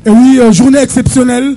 Et oui, journée exceptionnelle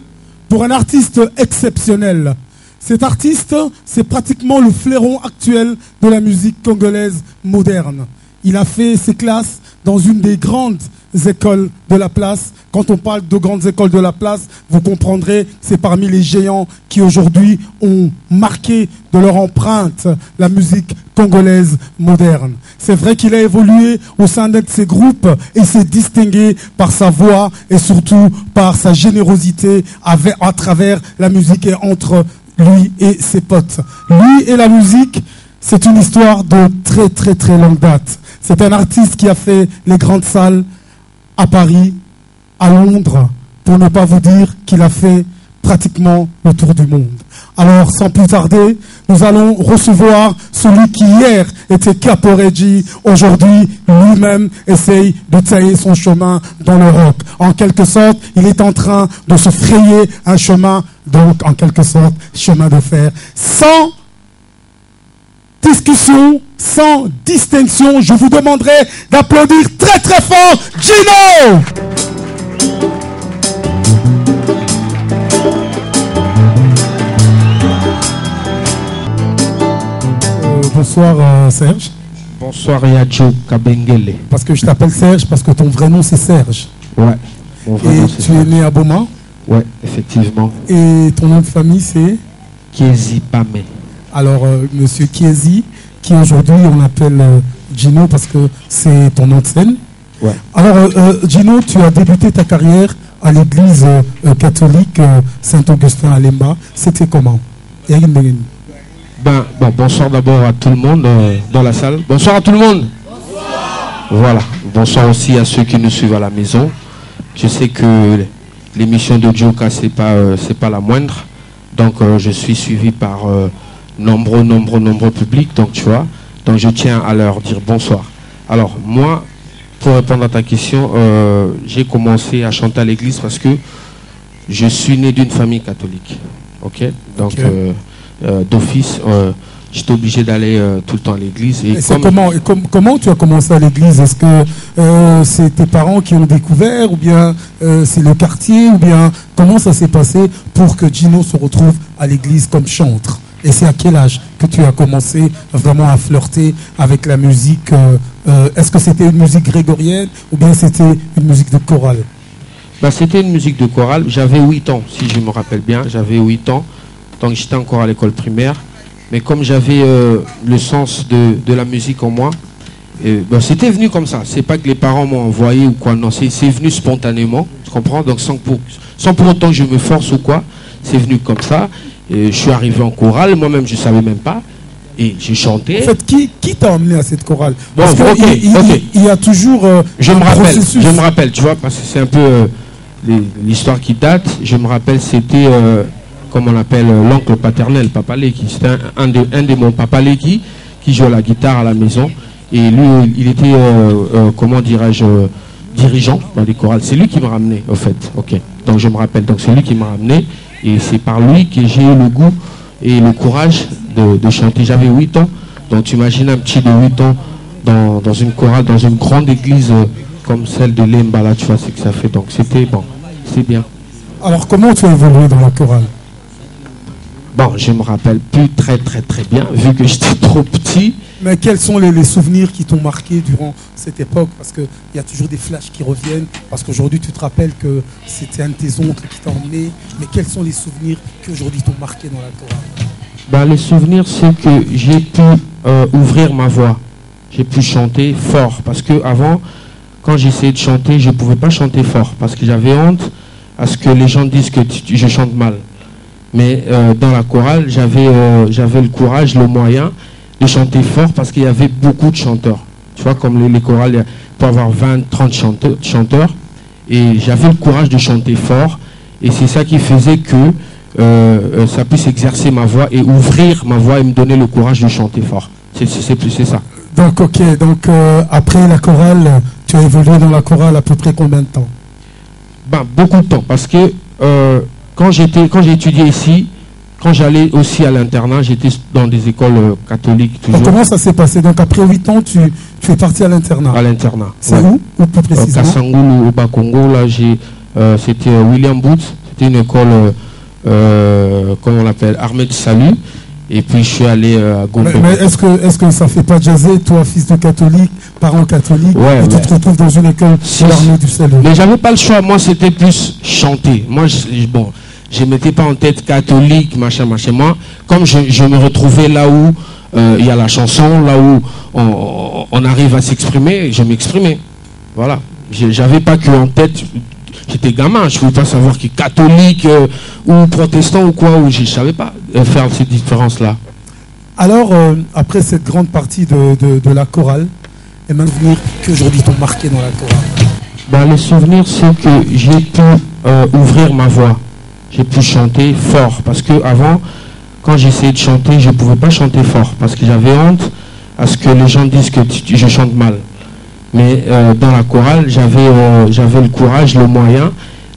pour un artiste exceptionnel. Cet artiste, c'est pratiquement le fleuron actuel de la musique congolaise moderne. Il a fait ses classes dans une des grandes écoles de la place. Quand on parle de grandes écoles de la place, vous comprendrez que c'est parmi les géants qui aujourd'hui ont marqué de leur empreinte la musique congolaise moderne. C'est vrai qu'il a évolué au sein d'un de ces groupes et s'est distingué par sa voix et surtout par sa générosité à travers la musique et entre lui et ses potes. Lui et la musique, c'est une histoire de très très très longue date. C'est un artiste qui a fait les grandes salles à Paris, à Londres, pour ne pas vous dire qu'il a fait pratiquement le tour du monde. Alors, sans plus tarder, nous allons recevoir celui qui hier était Caporeggi, aujourd'hui lui-même essaye de tailler son chemin dans le rock. En quelque sorte, il est en train de se frayer un chemin, donc en quelque sorte, chemin de fer. Sans discussion, sans distinction, je vous demanderai d'applaudir très très fort Gino! Bonsoir Serge. Bonsoir Yadjo Kabengele. Parce que je t'appelle Serge, parce que ton vrai nom c'est Serge. Ouais. Mon vrai nom, et tu es né à Boma. Ouais, effectivement. Et ton nom de famille c'est Kiezi Pame. Alors monsieur Kiezi, qui aujourd'hui on appelle Gino parce que c'est ton nom de scène. Ouais. Alors Gino, tu as débuté ta carrière à l'église catholique Saint-Augustin à Lemba. C'était comment? Bonsoir d'abord à tout le monde dans la salle. Bonsoir à tout le monde. Bonsoir. Voilà. Bonsoir aussi à ceux qui nous suivent à la maison. Je sais que l'émission de Djoka c'est pas la moindre. Donc je suis suivi par nombreux publics. Donc tu vois. Donc je tiens à leur dire bonsoir. Alors moi, pour répondre à ta question, j'ai commencé à chanter à l'église parce que je suis né d'une famille catholique. Ok. Donc okay. D'office, j'étais obligé d'aller tout le temps à l'église. Et comment tu as commencé à l'église? Est-ce que c'est tes parents qui ont découvert, ou bien c'est le quartier, ou bien comment ça s'est passé pour que Gino se retrouve à l'église comme chantre? Et c'est à quel âge que tu as commencé vraiment à flirter avec la musique? Est-ce que c'était une musique grégorienne ou bien c'était une musique de chorale? C'était une musique de chorale. J'avais 8 ans, si je me rappelle bien. J'avais 8 ans. Donc j'étais encore à l'école primaire, mais comme j'avais le sens de la musique en moi, c'était venu comme ça. C'est pas que les parents m'ont envoyé ou quoi, non, c'est venu spontanément, tu comprends? Donc sans pour autant que je me force ou quoi, c'est venu comme ça. Et je suis arrivé en chorale, moi-même je savais même pas, et j'ai chanté. En fait, qui t'a emmené à cette chorale? Bon, il y a toujours je me rappelle, tu vois, parce que c'est un peu l'histoire qui date. Je me rappelle, c'était comme on appelle l'oncle paternel, Papa Leki. C'était un de mon Papa Leki qui jouait la guitare à la maison. Et lui, il était, comment dirais-je, dirigeant dans les chorales. C'est lui qui m'a ramené, au fait. Ok. Donc je me rappelle. Donc c'est lui qui m'a ramené. Et c'est par lui que j'ai eu le goût et le courage de chanter. J'avais 8 ans. Donc tu imagines un petit de 8 ans dans une chorale, dans une grande église comme celle de Lemba, là, tu vois ce que ça fait. Donc c'était bon. C'est bien. Alors comment tu as évolué dans la chorale? Bon, je me rappelle plus très bien, vu que j'étais trop petit. Mais quels sont les souvenirs qui t'ont marqué durant cette époque? Parce qu'il y a toujours des flashs qui reviennent. Parce qu'aujourd'hui, tu te rappelles que c'était un de tes oncles qui t'a emmené. Mais quels sont les souvenirs qui aujourd'hui t'ont marqué dans la chorale? Les souvenirs, c'est que j'ai pu ouvrir ma voix. J'ai pu chanter fort. Parce qu'avant, quand j'essayais de chanter, je ne pouvais pas chanter fort. Parce que j'avais honte à ce que les gens disent que je chante mal. Mais dans la chorale, j'avais le courage, le moyen de chanter fort parce qu'il y avait beaucoup de chanteurs. Tu vois, comme les chorales, il peut y avoir 20, 30 chanteurs. Et j'avais le courage de chanter fort. Et c'est ça qui faisait que ça puisse exercer ma voix et ouvrir ma voix et me donner le courage de chanter fort. C'est ça. Donc, ok. Donc, après la chorale, tu as évolué dans la chorale à peu près combien de temps? Beaucoup de temps. Parce que quand j'ai étudié ici, quand j'allais aussi à l'internat, j'étais dans des écoles catholiques toujours. Donc, comment ça s'est passé? Donc après 8 ans, tu es parti à l'internat? À l'internat. C'est où plus précisément? Kassangoulou, au Bas-Congo, là, c'était William Booth. C'était une école, comment on l'appelle, Armée de Salut. Et puis je suis allé à Gombe. Mais est-ce que ça fait pas jaser, toi, fils de catholique, parent catholique, ouais, et tu te retrouves dans une école de l'Armée du Salut? Mais j'avais pas le choix. Moi, c'était plus chanter. Moi, bon, je mettais pas en tête catholique, machin. Moi, comme je me retrouvais là où il y a la chanson, là où on arrive à s'exprimer, je m'exprimais. Voilà. J'avais pas que en tête. J'étais gamin, je ne pouvais pas savoir qui est catholique ou protestant ou quoi, ou je ne savais pas faire ces différences-là. Alors, après cette grande partie de la chorale, et même souvenirs qu'aujourd'hui t'ont marqué dans la chorale? Ben, le souvenir, c'est que j'ai pu ouvrir ma voix. J'ai pu chanter fort. Parce qu'avant, quand j'essayais de chanter, je ne pouvais pas chanter fort. Parce que j'avais honte à ce que les gens disent que je chante mal. Mais dans la chorale, j'avais le courage, le moyen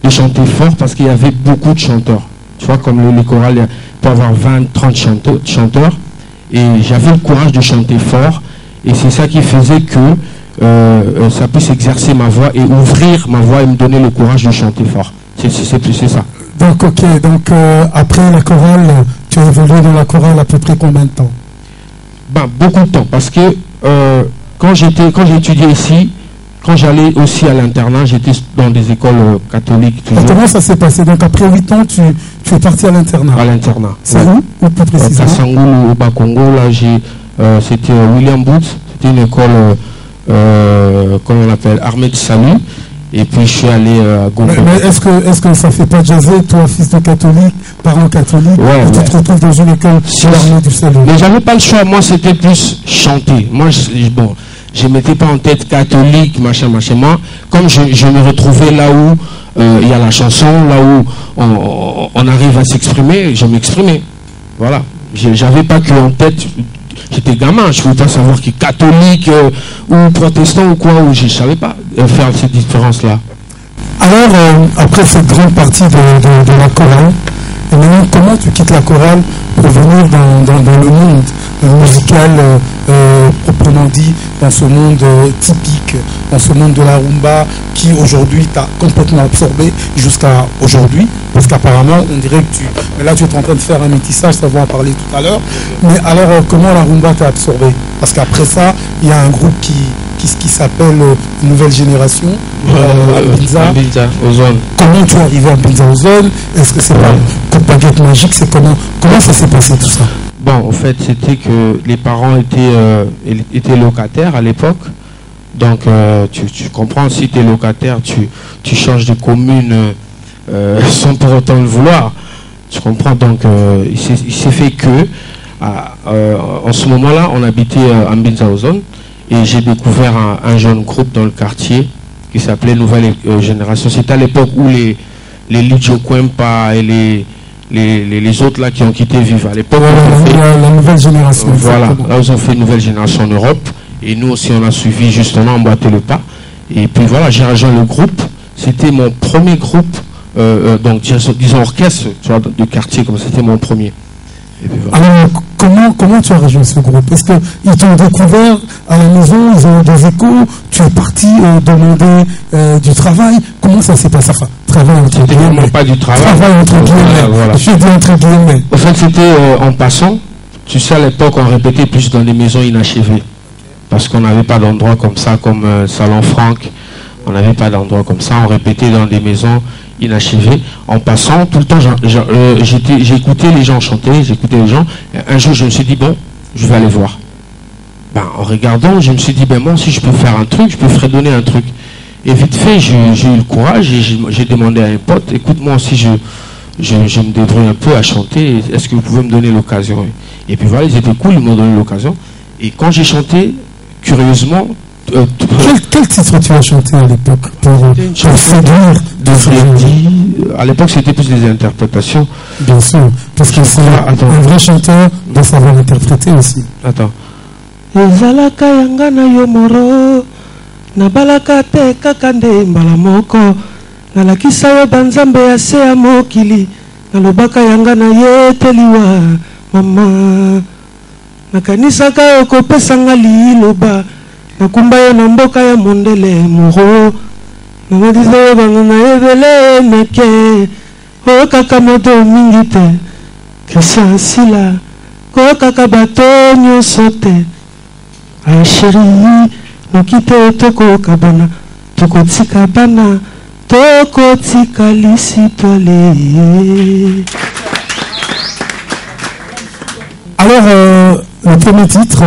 de chanter fort parce qu'il y avait beaucoup de chanteurs. Tu vois, comme les chorales, il peut y avoir 20, 30 chanteurs. Et j'avais le courage de chanter fort. Et c'est ça qui faisait que ça puisse exercer ma voix et ouvrir ma voix et me donner le courage de chanter fort. C'est ça. Donc, ok. Donc, après la chorale, tu as évolué dans la chorale à peu près combien de temps? Ben, beaucoup de temps. Parce que quand j'étudiais ici, quand j'allais aussi à l'internat, j'étais dans des écoles catholiques. Toujours. Comment ça s'est passé? Donc après 8 ans, tu es parti à l'internat? À l'internat. C'est où? Ou plus précisément? À Sangoulou, au Bas-Congo, là, c'était William Booth. C'était une école, comment on l'appelle, Armée de Salut. Et puis je suis allé à Gombe. Mais est-ce que ça fait pas jaser, toi, fils de catholique, parent catholique, et tu te retrouves dans une école de l'Armée du Salut? Mais j'avais pas le choix. Moi, c'était plus chanter. Moi, bon, je mettais pas en tête catholique, machin. Moi, comme je me retrouvais là où il y a la chanson, là où on arrive à s'exprimer, je m'exprimais. Voilà. J'avais pas que en tête. J'étais gamin, je ne pouvais pas savoir qui est catholique ou protestant ou quoi, ou je ne savais pas faire ces différences-là. Alors, après cette grande partie de la chorale, et maintenant, comment tu quittes la chorale pour venir dans le monde musical, proprement dit, dans ce monde typique, dans ce monde de la rumba qui aujourd'hui t'a complètement absorbé jusqu'à aujourd'hui? Parce qu'apparemment, on dirait que mais là, tu es en train de faire un métissage, ça va en parler tout à l'heure. Mais alors, comment la rumba t'a absorbé? Parce qu'après ça, il y a un groupe qui s'appelle Nouvelle Génération, Mbinza Ozone. Comment tu es arrivé à Mbinza Ozone? Est-ce que c'est pas pour baguette magique? C'est comment ça s'est passé tout ça? Bon, en fait, c'était que les parents étaient locataires à l'époque. Donc, tu comprends, si tu es locataire, tu changes de commune sans pour autant le vouloir. Tu comprends? Donc, il s'est fait que, en ce moment-là, on habitait à Mbinza Ozone. Et j'ai découvert un jeune groupe dans le quartier qui s'appelait Nouvelle Génération. C'était à l'époque où les Lidio Kwempa et les autres là qui ont quitté Vive. À l'époque, la Nouvelle Génération. Voilà, là ils ont fait une Nouvelle Génération en Europe. Et nous aussi, on a suivi justement, emboîté le pas. Et puis voilà, j'ai rejoint le groupe. C'était mon premier groupe, donc disons orchestre, tu vois, de quartier, comme c'était mon premier. Et puis voilà. Alors, comment tu as rejoint ce groupe? Est-ce qu'ils t'ont découvert à la maison, ils ont eu des échos, tu es parti demander du travail? Comment ça s'est passé? Enfin, travail entre guillemets. Pas du travail. Travail entre guillemets. Voilà. Je dis entre guillemets. En fait, c'était en passant. Tu sais, à l'époque, on répétait plus dans des maisons inachevées. Parce qu'on n'avait pas d'endroit comme ça, comme Salon Franck. On n'avait pas d'endroit comme ça. On répétait dans des maisons inachevées. En passant, tout le temps, j'écoutais les gens chanter, j'écoutais les gens. Et un jour, je me suis dit, bon, je vais aller voir. Ben, en regardant, je me suis dit, ben moi, si je peux faire un truc, je peux fredonner un truc. Et vite fait, j'ai eu le courage et j'ai demandé à un pote, écoute, moi aussi, je me débrouille un peu à chanter. Est-ce que vous pouvez me donner l'occasion? Et puis voilà, ils étaient cool, ils m'ont donné l'occasion. Et quand j'ai chanté, curieusement... Quel titre tu as chanté à l'époque pour séduire de Freddy? À l'époque, c'était plus des interprétations. Bien sûr, parce que c'est un vrai chanteur de savoir interpréter aussi. Attends. Ezalaka yanga na yo moro na balaka te kaka nde mbala moko nalakisa yo banzambe ya se ya mokili nalobaka yanga na ye teliwa mama nakanisaka yo kopesanga liloba nakumba yo na mboka ya mondele moro Namadiza bangana ebele meke. O kaka moto mingi te. Christian Sila. Ko kaka bato nyonso te. Ah chérie, nokite toko kabana. Toko tika bana. Toko tika lisi tole. Alors, le premier titre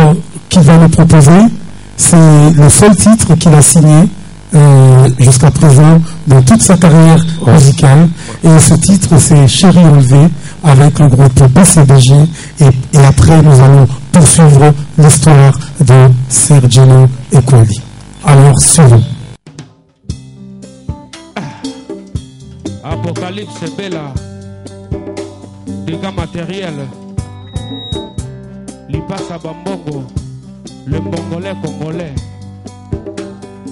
qu'il va nous proposer, c'est le seul titre qu'il a signé jusqu'à présent dans toute sa carrière musicale. Et ce titre, c'est Chérie enlevée avec le groupe BCBG. Et après, nous allons poursuivre l'histoire de Sergino Equali. Alors, suivons. Apocalypse Bella, dégâts matériels. Lipasa Bambongo, le Mongolais congolais,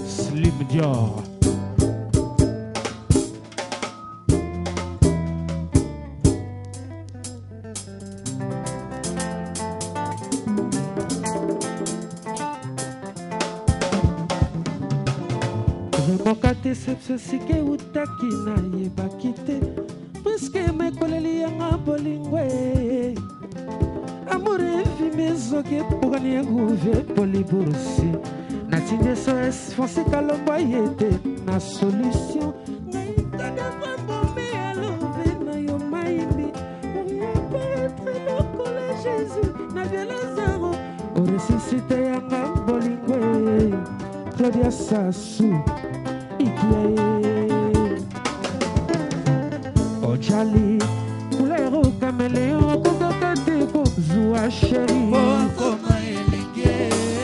Slim Dior. Remokate sepsosike utaki na yebakite, puisque mekoleli yanga bolingwe. Amour infime zoke pogani nguve poliburusi. Natinde SOS fonse kalombo yete na solution. Naikada kwambome alove na yo maimbi. Paraître lokole Jésus na viela zero. O ressuscite yanga bolingwe. Claudia Sassou Ikiaye Ojali Kulero Caméléon Kokokateko Zoua chérie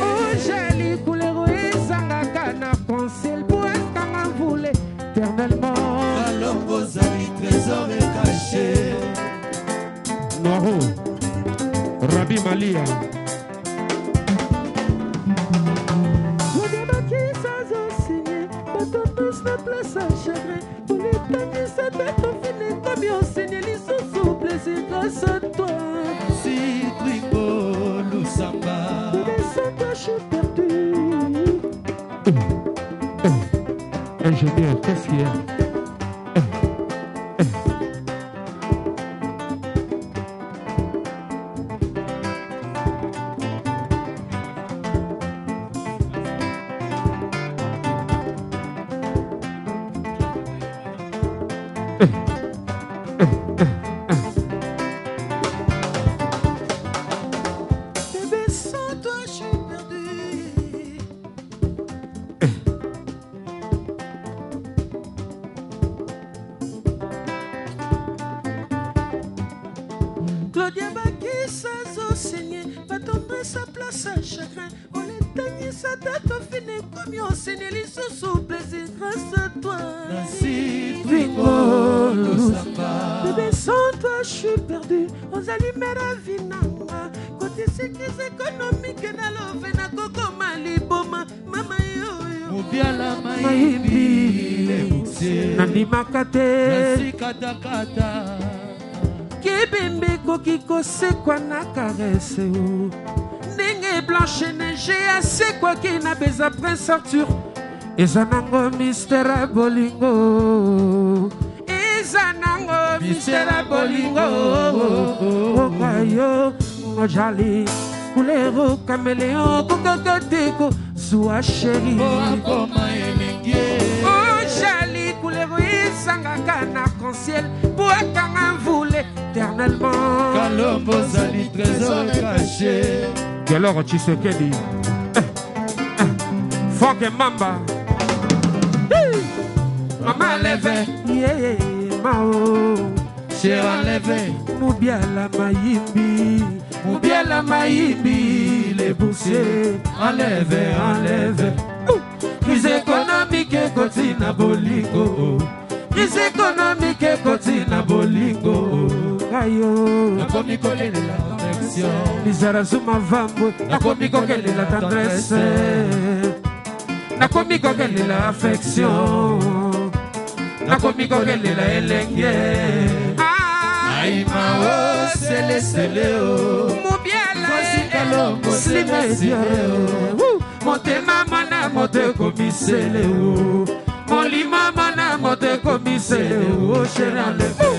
Ojali Kulero Ezangaka na conseil pour un voulait éternellement Kalombo Zali trésor est caché Noiro Rabi Malia la place à chagrin. Pour les tanguer sa tête au fini comme bien enseigné les sous plaisir grâce à toi. Si Twingo Lusamba Mais sans toi je suis perdu. Ingénieur, qu'est-ce qu'il y a? Claudia Bakissa Zosigné va tomber sa place à chagrin. On éteignit sa tête au fini comme on saignait les sous plaisir grâce à toi. Si Twingo Lusamba Bébé sans toi je suis perdu. On allume la vie nanga. Côté sécurité économique na love na koko maliboma. Mama yo Mubiala Maïbi Les Bouxiers Nandi Makate Nancy Katakata Kebembe kokiko c'est quoi na caresse ou Nenge blanche neige assez quoi qui n'a besoin Prince Arthur Ezanango Mystère Bolingo Ezanango Mystère Bolingo Okayo Mojali Kulero Caméléon Kokokoteko Zoua chérie Boakoma Elengie Ojali Kulero Ezangaka na ciel pour qu'un voulait éternellement. Kalombo Zali trésor caché. Geloro Tshisekedi Foke Mamba Maman lève yeah mao Chéra lève Mubiala Maïmbi Mubiala Maïmbi les boussiers Enlève, enlève Crise économique continue bolingo Crise économique continue bolingo Ayo Nakomi kolele la affection Lizara Zuma Vambo Nakomi kokele la tendresse Nakomi kokele la affection Nakomi kokele la elenge Aïma o sele sele o Mubiala Kalombo Slime Diore Montema mana mote komisele o Molima mana mote komisele o chéri enlevé.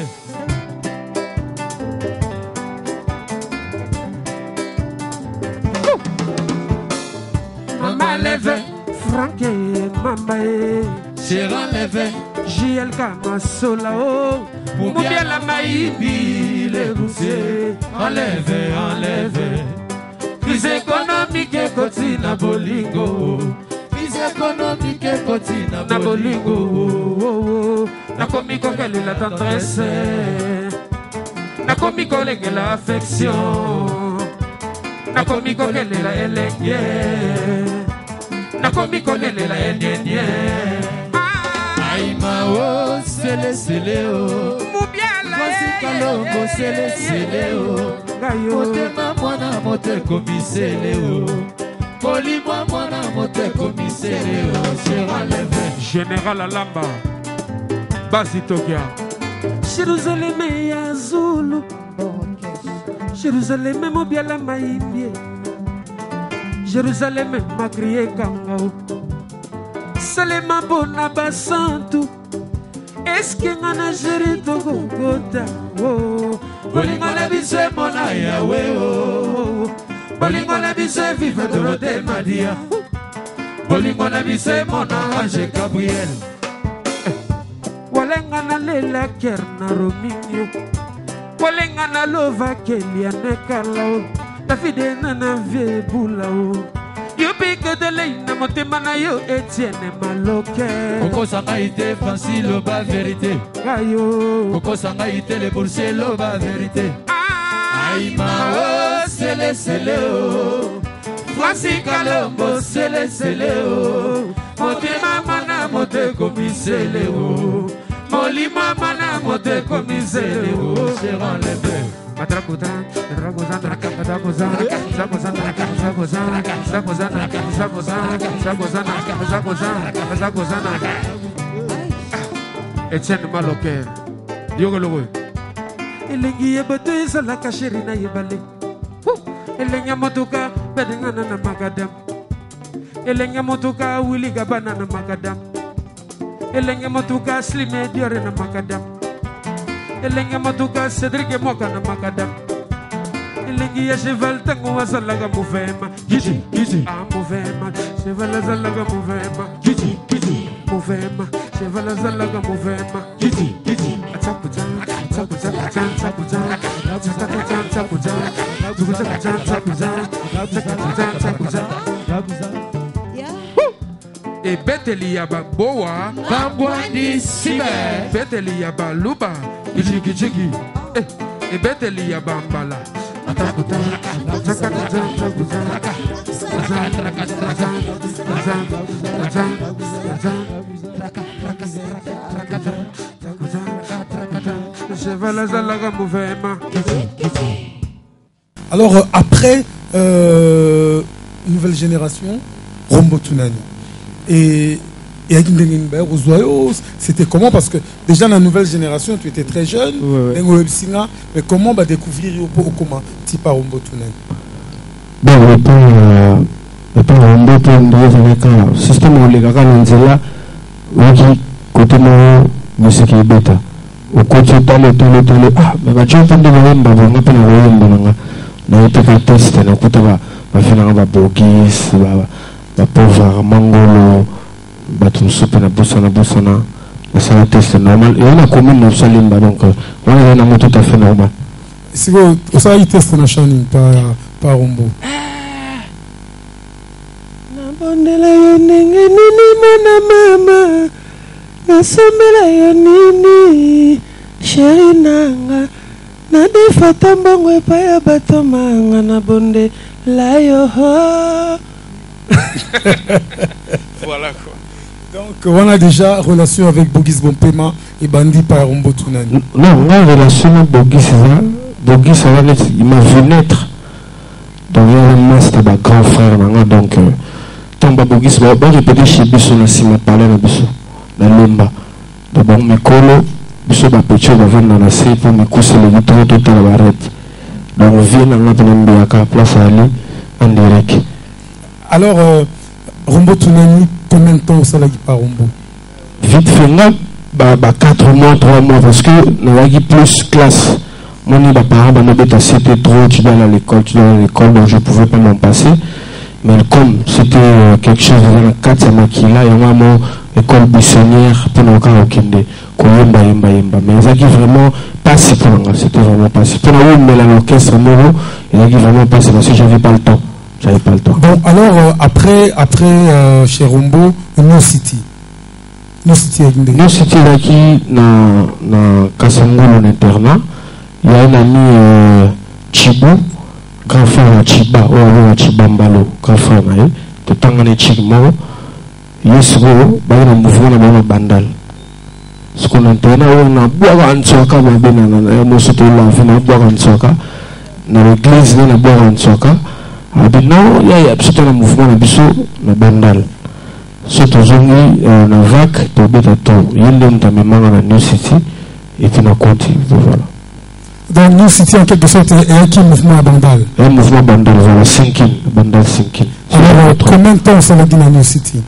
Mama levé, Franck et Mama chéri enlevé. JL Kamasola o, Moubia la maïbi le bousser. Enlevé, enlevé. Crise économique et côté na bolingo. Crise économique et côté na bolingo. Na komi kokele la tendresse. Na komi kolege la affection. Na komi kokele la elengie. Na komi kolele la enyenye. Aïma o, sele sele o. Voici kalongo sele sele o. Motema mwana mote komisele o. Polimo mwana mote komisele o. Chéri enlevé. Général Alamba Basitokia. Jérusalem ya Zulu. Jérusalem mobiala maïmbie. Jérusalem m'a crié kangao. Salema bona basantu. Est-ce que ngana jeri to gota? Oh, bolingo la bise mona Yahweh oh. Bolingo la bise vive de l'hôtel Madia. Bolingo la bise mona Ange Gabriel. Walenga na lela kerna Rominio. Walenga na lova Keliane Carlao. La fide na vie boulao. You pick the lane, motema na yo Etienne Maloke. Koko sanga ite facile ba vérité. Ayo. Koko sanga ite le boursier lo ba vérité. Aïma o sele sele o. Voici kalombo sele sele o. Motema mana mote komisele o. Molima mana mote komisele o. Chéri enlevé. Matrakutan, Ragozan, Zakozan, Zakozan, Zakozan, Zakozan, Zakozan, Zakozan, Zakozan, Etienne Maloker. Yogolo. Elengi yebate la kasherina yebale. Elenya motuka bedengana na magadam. Elenya motuka Willy Gabana na magadam. Elenya motuka Slime Diore na magadam. Elenga matuka Cedric Moka na makadam. Elengi ya cheval tango wasalaga muvema. Kiti, kiti. Ah muvema. Cheval azalaga muvema. Kiti, kiti. Muvema. Cheval azalaga muvema. Kiti, kiti. Ataputan, ataputan, ataputan, ataputan, ataputan, ataputan, ataputan, ataputan. Et Betheli yaba boa, bambwandi sibe. Betheli yaba luba, kijiki jiki. Et Betheli yaba mbala. Alors après nouvelle génération, Rombo Tunani. Et avec Ndengenber, c'était comment? Parce que déjà dans la nouvelle génération, tu étais très jeune, mais comment découvrir comment Tipa Rombo Tunani? Bon, le temps Rombo Tunani, le système où les gars Nanzela, qui côté moi, musique et bêta. Au côté tale, ah, mais tu entends de Rombo, on n'a pas de Rombo, on a été fait test, on a écouté, on a fait un bogis, la pauvre mangolo batum soupe na bosana la salle test normal et on a commune na salimba donc on est dans tout à fait normal si vous ça il test na chani pas Rombo na bondela yo nenge nini mona mama na somela yo nini chéri nanga na defata mbongo epa ya bato manga na bondela yo Voilà quoi. Donc on a déjà relation avec Bogis Bompema et Bandi par Rombo Tunani. Non, on a relation avec Bogis. Bogis, il m'a vu naître. Donc il m'a grand frère. Donc tant que Bogis, il va répéter chez Bissou, si m'a parlé de Bissou, dans l'omba. Donc mes colos, Bissou va pécher, va venir dans la série pour me coucher le bouton tout à la barrette. Donc on vient dans la place à aller en direct. Alors, Rombo Tunani, combien de temps ça l'a dit par Rombo? vite fait, 4 mois, 3 mois, parce que nous avons plus classe. Moi, mes parents, c'était trop, tu dois aller à l'école, donc je ne pouvais pas m'en passer. Mais comme c'était quelque chose dans le 4 ça m'a quitté là, il y a une école buissonnière pour nous faire okende, koyemba yemba. Mais ils ont vraiment passé pour moi, c'était vraiment passé. Pour nous, mais l'orchestre Moro, ils ont vraiment passé parce que j'avais pas le temps. Bon, alors après chez Rombo, New City. New City là qui na Kasangolo en internat, il y a un ami Chibou. Grand frère Chiba, ou Chiba Mbalo, grand frère Naï, de Tangane Chigmo, Yesgo, un mouvement de Bandal. Ce qu'on entend, on a boire en soka, on se trouve là, on a boire en soka, dans l'église, on a boire en soka. Maintenant, il y a absolument un mouvement de Bandal. Surtout, on a une vague de Betato, il y a un mémoire dans New City, et puis on continue, voilà. Donc New City en quelque sorte est un mouvement à Bandal. Un mouvement Bandal, voilà, Bandal 5. Alors combien de temps ça va dire à New City?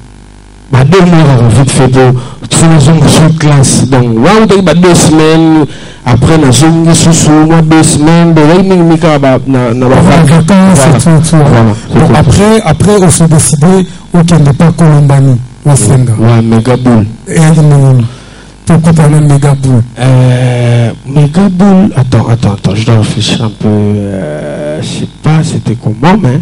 2 mois vite fait pour une classe. Donc, 2 semaines, après, on a sous 2 semaines, après, on s'est décidé qu'il n'est pas Colombani, au Senga. Ouais, Megaboule. Pourquoi tu as un Megaboule? Megaboule, attends, je dois réfléchir un peu. Je sais pas c'était comment, mais.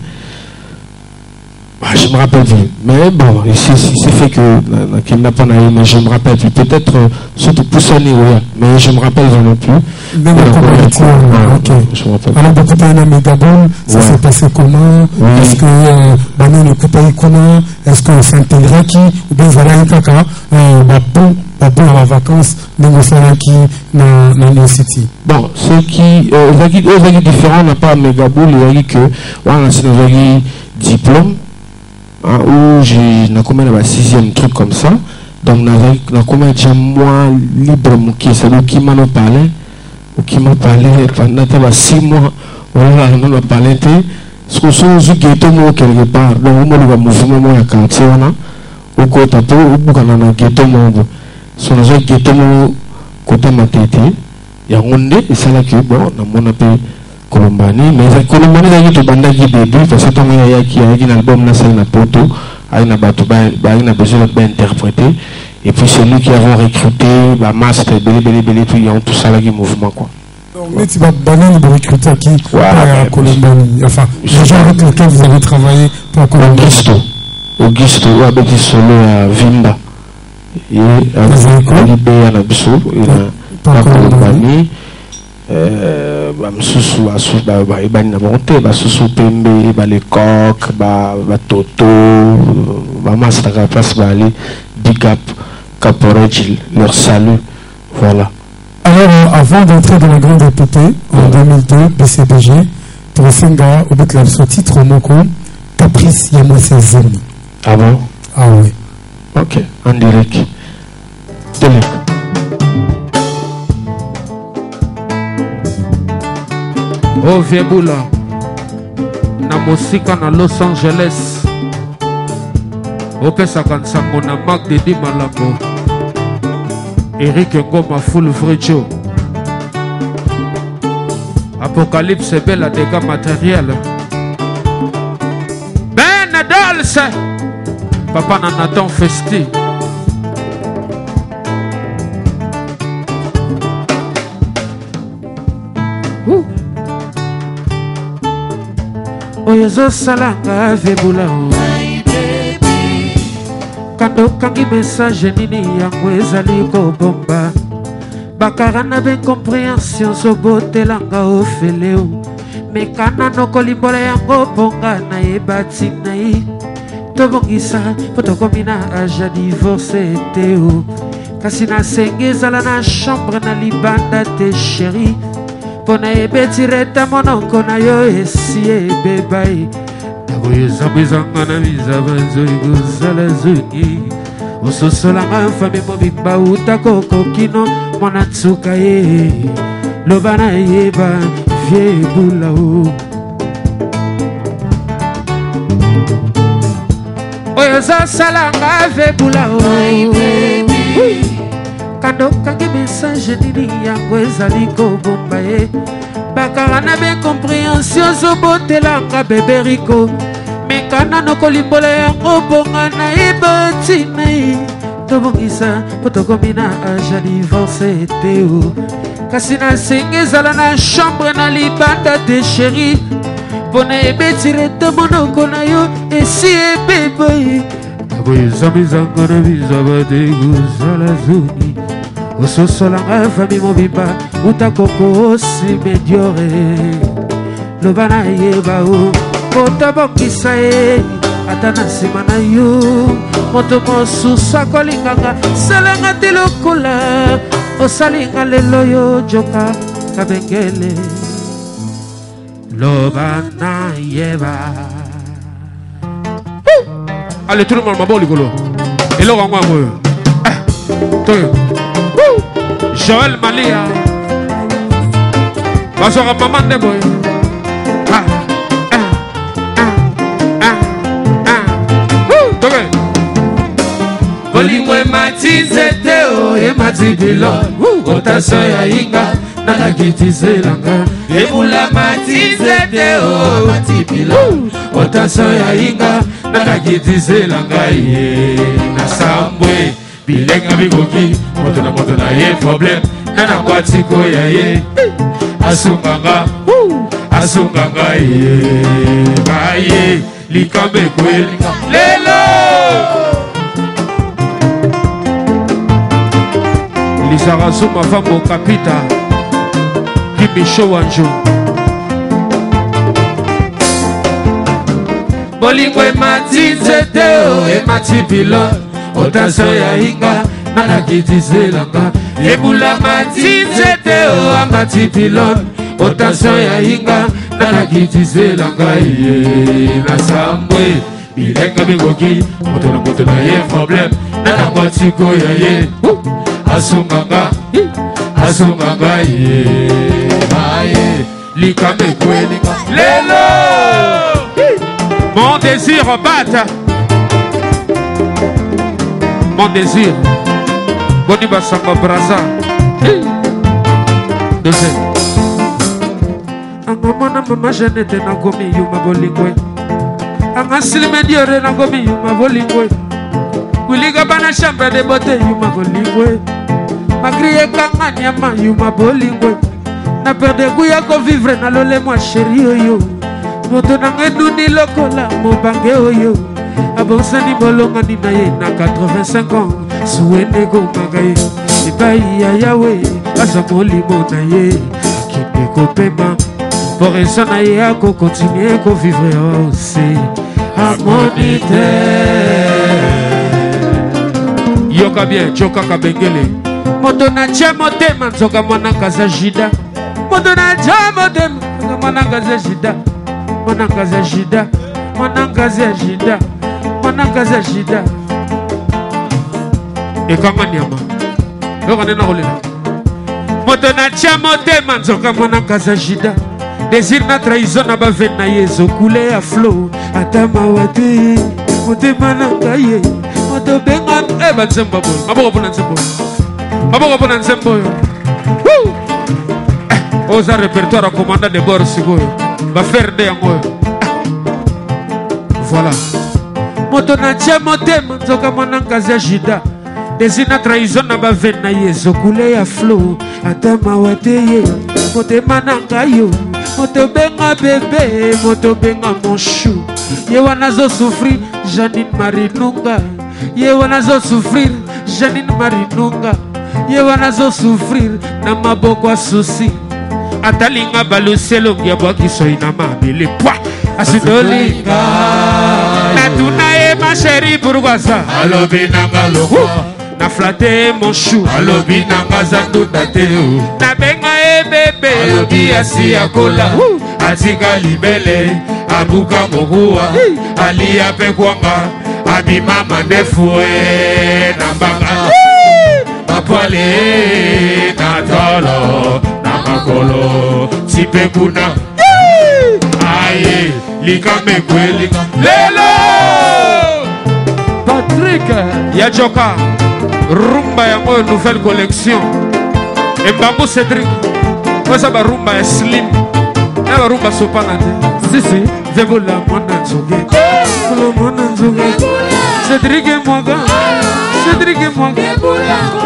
Je me rappelle plus. Mais bon, c'est fait que mais je me rappelle plus. Peut-être surtout Poussani, oui. Mais je me rappelle vraiment plus. Ok. Alors, beaucoup de temps, Megaboule, ça s'est passé comment? Est-ce que Banon écoute comment? Est-ce que s'intégrait qui? Ou bien voilà, Kaka, pour la vacances, qui dans New City. Bon, ce qui est différent, n'a pas Megaboule, il y a que, voilà, c'est un diplôme. Où j'ai comme un 6e truc comme ça, donc comme un mois libre c'est lui qui m'a parlé pendant 6 mois voilà on m'a parlé ce que sont ghetto quelque part donc on va mouvement à quartier on a au côté au bout na ghetto monde son ghetto côté ma tête il y a on est ça là que bon na mon appel Colombani, mais Colombani a eu tout banda qui début parce que il y a un album na scène na poto, il a besoin d'interpréter et puis c'est lui qui a recruté la master belé puis il y a tout ça là qui mouvement quoi. Donc tu vas banner le recruter qui à Colombani, enfin les gens avec lesquels vous avez travaillé pour Colombani. Augusto avec solo à Vimba et à Libé à Nabiso et à Colombani. Bamsusu ibani na bonté basusu pembe les coq toto master place bali big up caporagil leur salut voilà. Alors avant d'entrer dans la grande répétée en 2002 BCBG Tosenga au bout de ce titre Moko Caprice Yamo ses amis. Ah bon? Ah oui. Ok, en direct. Télé. Oh Vieboula na mosika na Los Angeles opesaka nsango na Marc Dedi Malambo Eric Ngoma Full Vrejo Apocalypse Bella dégâts matériels Ben Nadals Papa na Nathan Festi Oyezo salanga Vieboula Kando kangi message nini yango ezali ko bomba Bakarana ben compréhension sobotelanga ofeleo Mekana no kolimbola yango bonga na ebati nai Tobongisa fotokomina aja divorce teo Kasi na sengezala na chambre na libanda te chérie Pona ebetireta monoko na yo esi ebebai Nakoyezambwezanga na bizabanzo igozala zongi Ososolanga mfame mobimba utakoko kino Mwana tsuka ye Loba na yeba Vieboula o Oyozo salanga Vieboula o Kando kangi message nini yango ezali kobomba ye bakara na be compréhension zobotelanga bebe Rico mekana nokolimbola yango bonga na ebati na ye tobongisa po tokomi na age ya divorce teo kasi nasengi ezala na chambre na libanda te sheri mpona ebetire te monoko na yo esi ebeboye aboyezamizanga na bizaba te kozala zoni ososolanga fami mobimba utakoko osimediore loba na yeba o otobongisa ye ata na nsima na yo moto mosusu akolinganga salanga te lokola osalinga lelo yo joka kabengele loba na yeba. Allez tout le monde mabo ligolo eloko yango yango toyo Joël Malia basoka mama nde boy toke bolingo ematizete o ematibilo otaso ya inga nakakitizelanga ebula matizete o matibilo otaso ya inga nakakitizelanga ye nasambwe bilenga bikoki moto na ye problème nana kwatiko ya ye asunganga ye baye likambe kweli lelo lisara suma fambo kapita kimisho wanjo bolingo ematizete o ematibilo otaso ya inga nakakitizelanga ebula matizete o amatipilon otaso ya inga nakakitizelanga ye nasambwe bilenga bikoki moto na ye problème nanakwatiko ya ye asunganga ye aye likambe kwelinga lelo mon désir bata mon désir Boni Basamba Braza Dose Anga mwana mama jenete na gomi yuma bolingwe Anga silime diore na gomi yuma bolingwe Kuliga bana chambre de beauté yuma bolingwe Magriye kanga nyama yuma bolingwe Na perde guya ko vivre na lole mwa chéri oyo Moto nange nuni lokola mobange oyo Abonsani bolonga ni na ye na 85 ans Souenego magaye Epai ya yawe Asa molimo na ye Kinde kopema Poreso na ye ako continue ko vivre aussi Harmonité Yoka bien, Joka Kabengele Moto na jamote manzoka mwana kaza jida Moto na jamote manzoka mwana kaza jida Mwana kaza jida Mwana kaza jida Mwana kaza jida Ekanga nyama Yoka nena kolela Moto na jamote manzoka mwana kaza jida Désir na trahison na bave na yezo Koule ya flow Atama wate Mote mananga ye Moto benga Eba nzemba boy Maboko puna nzembo Maboko puna nzembo Oza répertoire commandant de bord sigoyo Ba faire de yango Voilà Moto na tia motema Nzoka mananga za jida Désir na trahison na bave na yezo Koule ya flow Atama wate ye Mote mananga yo Moto benga bébé, moto benga mon chou. Ye wanazo souffrir, Janine Marinunga. Ye wanazo souffrir, Janine Marinunga. Ye wanazo souffrir, na maboko souci. Atalinga baluselo ngiabwa kisoina mabili pwa. Asidolinga. Na tunaye ma chérie pourquoi ça? Alobi nanga loko. Na flatter mon chou. Alobi nanga zatu tateo. Na benga e bébé. Alobi asi akola. Atika libele. Abuka mogua. Ali apekwanga. Abimama nefue. Nambanga. Mapwale. Natolo. Namakolo. Tipekuna. Aye. Likame kweli. Lelo. Patrick. Ya Joka. rumba yango nouvelle collection Mbambo Cédric oza barumba ya slim na barumba sopana te sisi vebola mwana nzoge mwana nzoge Cédric Mwaga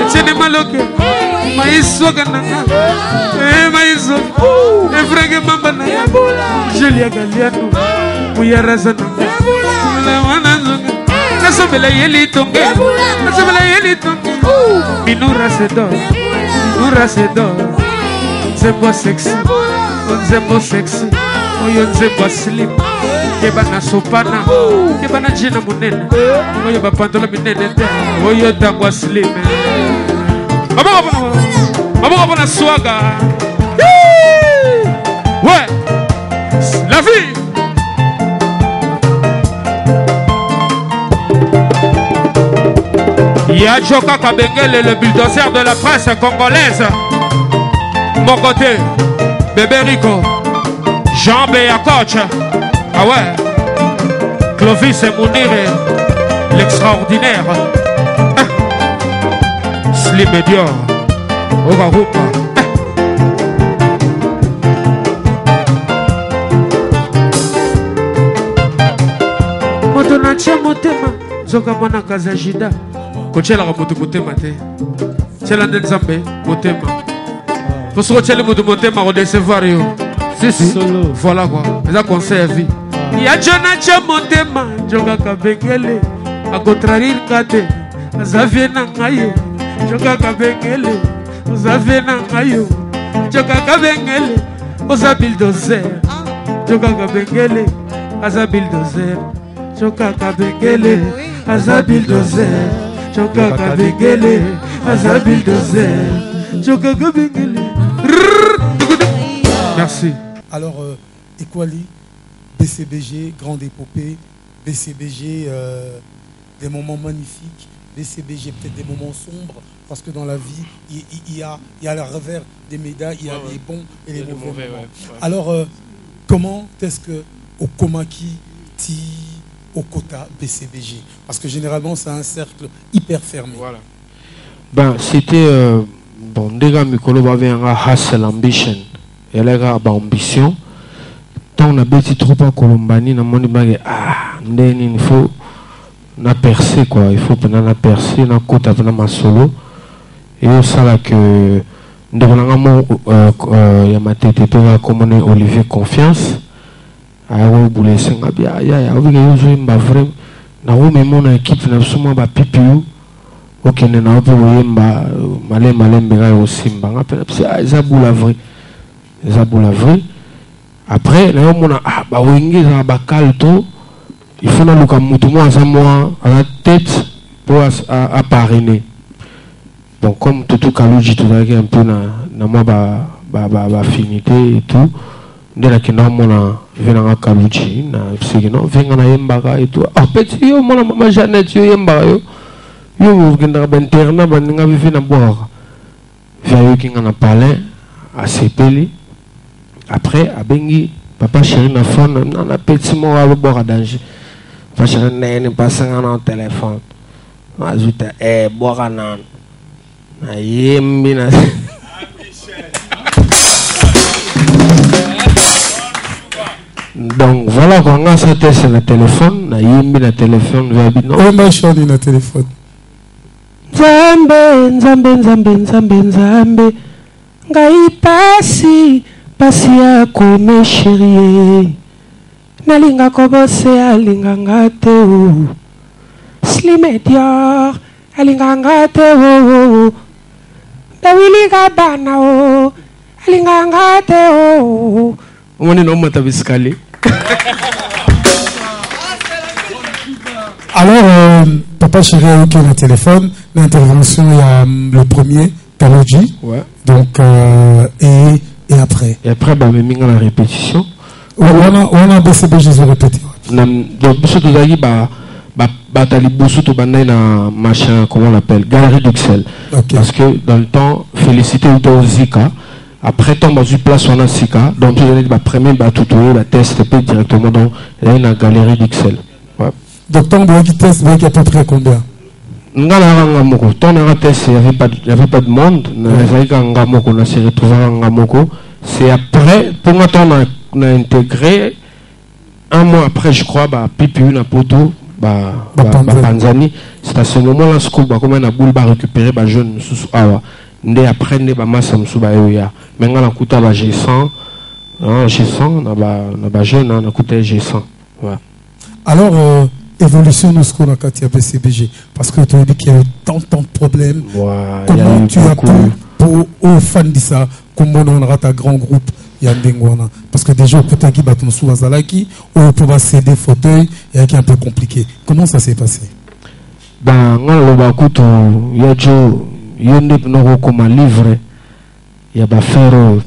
Etienne Maloke Maïsoga nanga Maïsoga Efrege Mamba nanga Julia Galiano Muyaraza nanga Mula mwana nzoge Nasobela yeli tonge Minura Sedor Nzembo sexy Oyo nzembo slim Keba na sopana Keba na jina munene Oyo bapandola minene Oyo tangwa slim Maboko na swaga Ouais La vie Yajoka Kabengele, le bulldozer de la presse congolaise. Mon côté, Bébé Rico, Jean Béa Coach. Ah ouais, Clovis et Mounir, l'extraordinaire. Slim et Dior, Ogarupa. Motonatia Motema, Zoka Mwana Kazajida. Kochela ka moto motema te. Chela nzambe motema. Faut se retirer moto motema au décevoir yo. Si. Voilà quoi. Ça conseil à vie. Ya jona cha motema, joka kabengele. A contraire kate. Azavie na ngaye. Joka kabengele. Azavie na ngayo. Joka kabengele. Oza bulldozer. Joka kabengele. Aza bulldozer. Joka kabengele. Aza bulldozer. Choka Kabengele, Azabil Dozer, Choka Kabengele. Merci. Alors, Equali, BCBG, grande épopée, BCBG, des moments magnifiques, BCBG peut-être des moments sombres, parce que dans la vie, il y a le revers des médailles, il y a les bons et les mauvais moments. Ouais. Alors, comment est-ce que au Komaki, au quota BCBG, parce que généralement c'est un cercle hyper fermé. Voilà. Ben c'était bon déjà Mikolo avait un hustle ambition, elle a une ambition. Tant on a bêti trop à Colombanie, na moni bagé il faut na percer quoi, il faut pendant na percer na quota pendant ma solo et au ça là que ndonanga ya matete to va commander Olivier Confiance. Awo boule senga bia ya obi ke yozo mba vrai na wo me mona équipe na suma ba pipiu okene na opo yemba male mbega yo simba ngapela psa ezabula vrai après na mona ba wingi za ba kalto il faut na luka mutu mo za moi à la tête pour à parrainer. Bon comme tout kaluji tout avec un peu na moi ba affinité et tout de la qui n'a mon venant à Kaluchi, na psychino, venant à Yembaga et tout. Ah, petit, yo, mon maman Jeannette, yo, Yembaga, yo, vous venez d'interna, vous venez à boire. Via qui en a parlé, à Sepeli. Après, à Bengi, papa chéri, na phone, n'a pas petit mot à boire à danger. Papa chéri, n'est pas sans un téléphone. Ajoute, boire à nan. Na Yembina. Donc voilà quand on a ça test le téléphone, na yimbi na téléphone va bien. Oh ma chérie na téléphone. Nzambe. Ngai pasi ya kome chérie. Nalinga kobose alinga ngate o. Slim et Dior alinga ngate o. Dawili kabana o. Alinga ngate o. On est non matabiskali. Alors, papa chéri a eu le téléphone, l'intervention, il y a le premier, Kaloji. Ouais. Donc, et après. Et après, bah, mais la répétition. On a BCBG, je répété. Donc, surtout d'ailleurs, t'as les bousous, tu na machin, comment on l'appelle, Galerie d'Uxelles. Okay. Parce que dans le temps, félicité au Zika. Après, tant dans une place, on a Sika. Donc, tu as premier, tout la test directement dans la galerie d'Uxelles. Ouais. Donc, tant de qui teste, il y a à peu près combien? Ngamoko. Ton test, il n'y avait pas de monde. Ngamoko, on s'est retrouvé à Ngamoko. C'est après, pour moi, on a intégré. Un mois après, je crois, Pipi na poto, Panzani. C'est à ce moment-là que comme on a boule récupérer les jeunes sous awa. Ndé après ndé massa msuba yoya. Maintenant on a coûté G100, G100, na ba jeune on a coûté G100. Alors évolution de ce qu'on a quand BCBG, parce que tu as dit qu'il y a eu tant de problèmes. Comment tu as pu pour aux fans de ça, comment on aura ta grand groupe? Parce que déjà, côté qui bat sous Azalaki, on peut céder fauteuil, et qui est un peu compliqué. Comment ça s'est passé? Ben, il y a comme un livre, il y a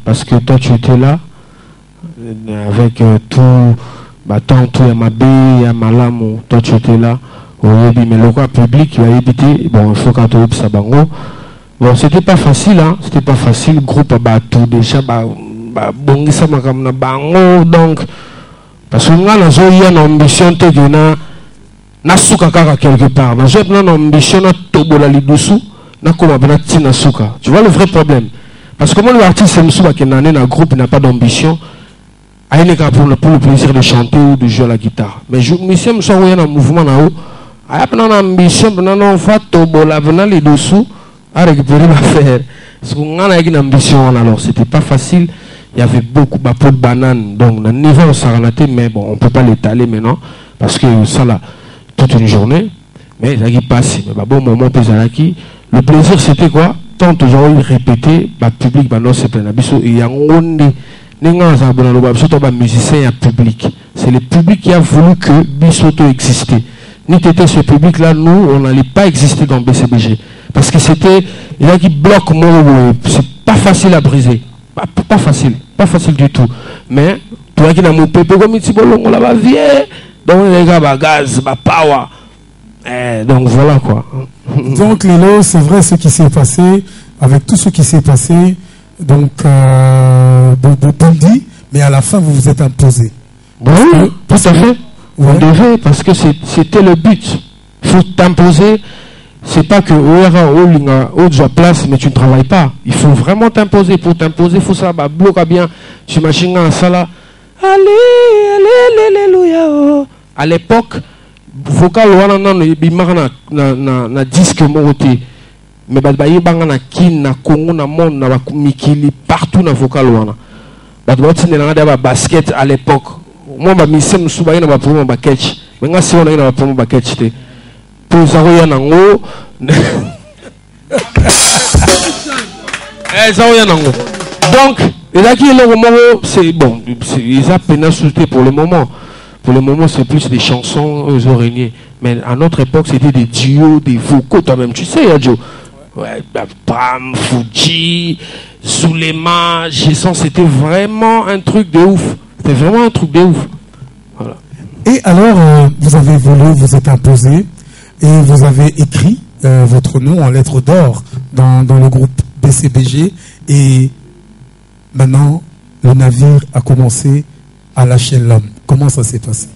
parce que toi tu étais là, avec tout, tant tout, il y a ma bé, il y a ma lame, toi tu étais là, mais le quoi public, il a évité, bon, il faut quand tu ça bango. Bon, c'était pas facile, hein, c'était pas facile, groupe tout déjà, bon, ça m'a comme bango, donc, parce que nous avons une ambition de na suka kaka quelque part. Nous avons une ambition de tobola li dessous, na koma bana tina suka. Tu vois le vrai problème? Parce que moi, l'artiste qui est dans un groupe n'a pas d'ambition, il n'est qu'à pour le plaisir de chanter ou de jouer à la guitare. Mais je me suis dit, un mouvement là-haut, il y a une ambition, il y a une tobola li dessous, à récupérer l'affaire. Parce qu'on a une ambition, alors c'était pas facile. Il y avait beaucoup de pots de bananes, donc on a niveau on s'est raté, mais bon, on ne peut pas l'étaler maintenant, parce que ça là, toute une journée, mais ça qui passe, mais bon moment pesaraki, le plaisir c'était quoi? Tant toujours répété, public, non c'est plein d'abisso, et il y a un musicien et un public. C'est le public qui a voulu que Bissoto existait. Ni t'étais ce public là, nous, on n'allait pas exister dans BCBG. Parce que c'était, il y a qui bloque mon, c'est pas facile à briser. Pas facile du tout. Mais, toi qui n'as mon pépé comme il on l'a pas vieux, donc les gars, gaz, power. Donc voilà quoi. Donc Lélo, c'est vrai ce qui s'est passé, avec tout ce qui s'est passé, donc dit, mais à la fin vous vous êtes imposé. Oui, tout à fait. Vous devez, parce que c'était le but. Il faut t'imposer. C'est pas que tu as place, mais tu ne travailles pas. Il faut vraiment t'imposer. Pour t'imposer, il faut ça, bloquer bien. Tu imagines ça là. Alléluia. À l'époque, vocal na disque moroté. Mais na kin na Congo na monde na mikili partout na vocal wana. Na basket à l'époque. Moi ba misem suba na ba promo ba catch. Mais nga si on na ba promo ba catch te. Donc, c'est bon, ils ont peine à sauter pour le moment. Pour le moment, c'est plus des chansons aux oreillers. Mais à notre époque, c'était des duos, des vocaux, toi-même, tu sais, Adjo. Ouais, Bam, Fuji, Zulema, G100, c'était vraiment un truc de ouf. C'était vraiment un truc de ouf. Voilà. Et alors, vous avez évolué, vous êtes imposé. Et vous avez écrit votre nom en lettres d'or dans le groupe BCBG. Et maintenant, le navire a commencé à lâcher l'homme. Comment ça s'est passé?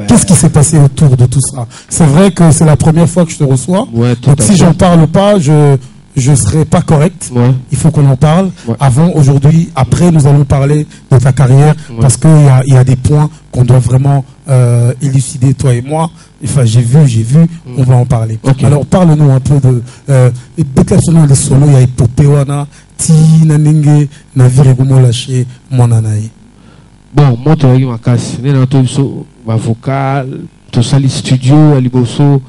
Qu'est-ce qui s'est passé autour de tout ça? C'est vrai que c'est la première fois que je te reçois. Donc si j'en parle pas, je ne serai pas correct. Il faut qu'on en parle. Avant, aujourd'hui, après, nous allons parler de ta carrière. Parce qu'il y a des points qu'on doit vraiment élucider, toi et moi. Enfin, j'ai vu, on va en parler. Alors, parle-nous un peu de... Béclationnement de solo, il y a Epopé Wana, Ti, Naningue, Navire Gomo Lâché, Monanaï. Bon, moi, tu as eu ma casse. Ma vocal, tout ça, les studios, à Liboso,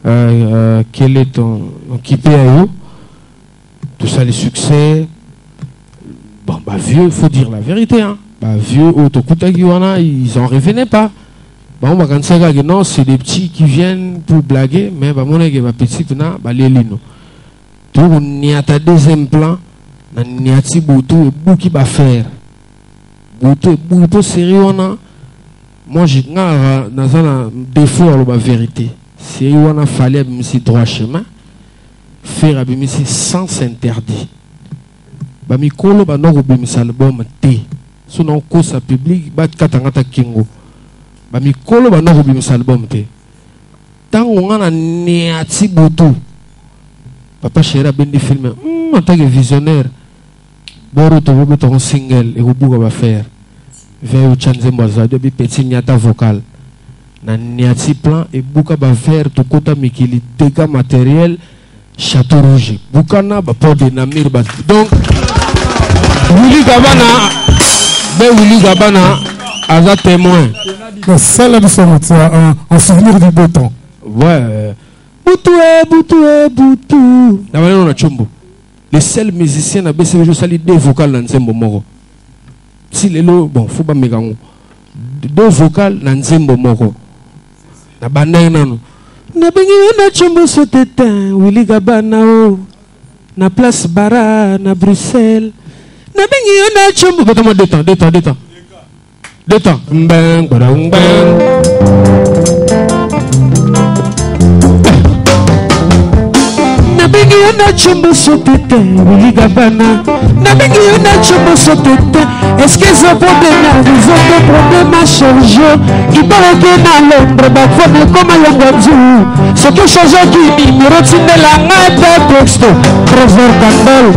quel est ton équipé à eux? Tout ça, les succès. Bon, vieux, il faut dire la vérité. Hein. Vieux, ils n'en revenaient pas. Non, c'est des petits qui viennent pour blaguer, mais mon petit, les lino. Donc, on y a ta deuxième plan, on y a ti boutou et bou qui va faire. Boutou sérieux, moi, j'ai dans un défaut à la vérité. Sérieux, on a fallu un droit chemin. Faire un sens interdit. Mikolo ba no bimisa album te. Sono ko sa public ba katangata kingo. Mikolo ba no bimisa album te. tant on a niati boto papa chéri a bendi filmé en tant que visionnaire boro to bobo ton single et au bout va faire vers au chanze mboza de petit niata vocal na niati plan et bouka va faire to kota mikili dégâts matériels Château Rouge bukana ba port de Namir ba donc Willy Gabana a témoin. Ça là nous sommes en souvenir du beau temps. Ouais. Boutou. On a chombo. Les seuls musiciens à BCV sali deux vocales dans Nzembo moko. Si les lo bon faut pas mégango. Deux vocales dans Nzembo moko. Na banda nanu. Na bengi na chombo sotetin Willy Gabana o. Na place Bara na Bruxelles. Na bengi na chombo batama détends. Bang bang bang. Na bengi na chombo sotetin Willy Gabana. Na bengi na chombo sotetin. Est-ce que ce problème a vous autres problèmes à changer? Il paraît que dans l'ombre, bah faut comme à l'ombre. Ce que change qui me retient de la main texte. Trésor Campbell,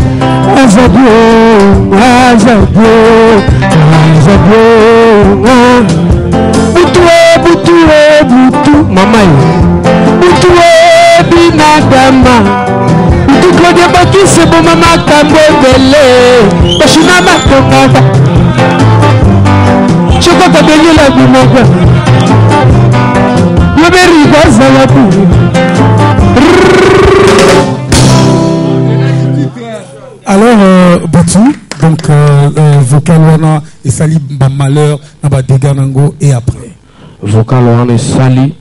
Boutou, maman. Boutou, binadama. Boutou, Claudia Baki, c'est bon, maman, Kambele. Bachina Matonga. Je crois que tu as la boumoga. Le berry, Zalabu. Alors, Boutou, donc vocal wana et sali ba malheur na ba dégâts nango et après. Vocal wana et sali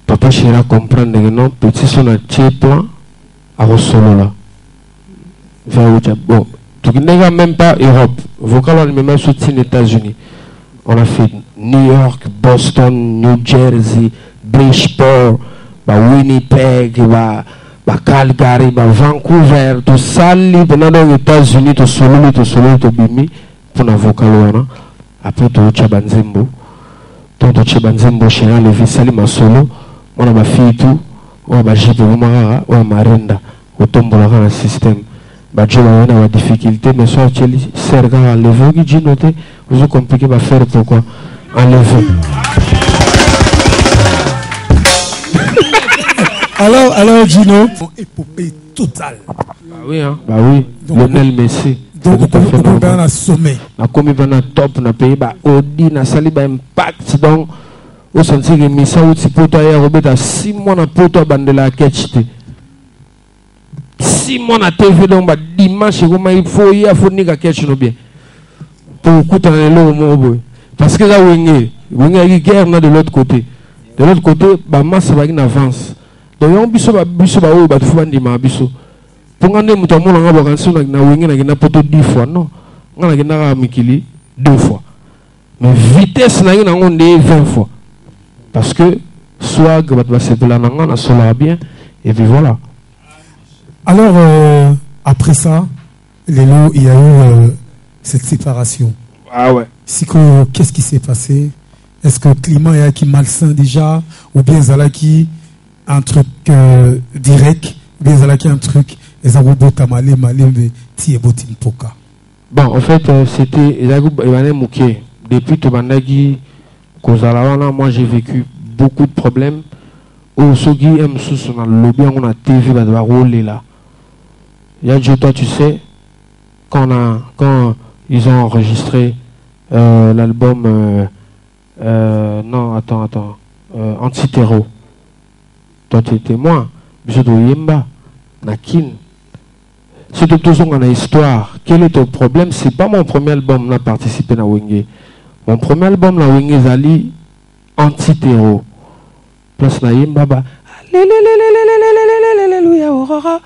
papa chéra comprendre que non petit son a tché plan à solo là. Bon, tu n'es même pas Europe. Vocal wana même soutien aux États-Unis. On a fait New York, Boston, New Jersey, Bridgeport, Winnipeg, Calgary, Vancouver, tout ça, pendant les États-Unis, tout solo, tout bimi, pour la vocal. Après, tout Chabanzembo, tout Chabanzembo, chez la levé, sali ma solo, on a ma fille tout, on a ma jipe, on a ma renda, on tombe dans le système. Je vais avoir des difficultés, mais soit tu es à lever, qui noté, vous compliqué à faire pourquoi enlever. Alors Gino, épopée totale. Bah oui, hein. Bah oui. Lionel Messi. Donc on peut un sommet. Na comme il va top na pays ba Audi na sali ba impact donc au senti que misa ou ti poto ya robeta 6 mois na poto bandela ketchite. 6 mois na TV donc ba dimanche comme il faut ni ka ketch no bien. Pour couta na lo mo boy. Parce que là wenge qui guerre na de l'autre côté. De l'autre côté ba masse ba in avance. Donc on biso ba o ba fu bandi ma biso. Pour ngande muto mo nga ba kanso na wenge na gina poto 10 fois non. Ngana gina mikili 2 fois. Mais vitesse na ngina ngonde 20 fois. Parce que soit va se pela na ngana sola bien et puis voilà. Alors après ça, Lélo, il y a eu cette séparation. Ah ouais. Qu'est-ce qui s'est passé? Est-ce que le climat est qui malsain déjà, ou bien Zalaki un truc direct, ou bien Zalaki un truc Ezagobo Tamale Malé Tiebotin Poka? Bon, en fait, c'était Ezagobo Ebane Mouké. Depuis Tobandagi, Kozalawana, moi j'ai vécu beaucoup de problèmes. Au Sogi, M6, on a le lobby, on a TV, on va rouler là. Yadjo, toi, tu sais, quand ils ont enregistré l'album non, attends, Antiterro. Toi, tu es témoin. Bisous de Yemba, Nakin. C'est de tout ça qu'on a histoire. Quel est ton problème? C'est pas mon premier album qui a participé à Wenge. Mon premier album, la Wenge Zali, Antiterro. Place na Yemba, Alléluia, Aurora.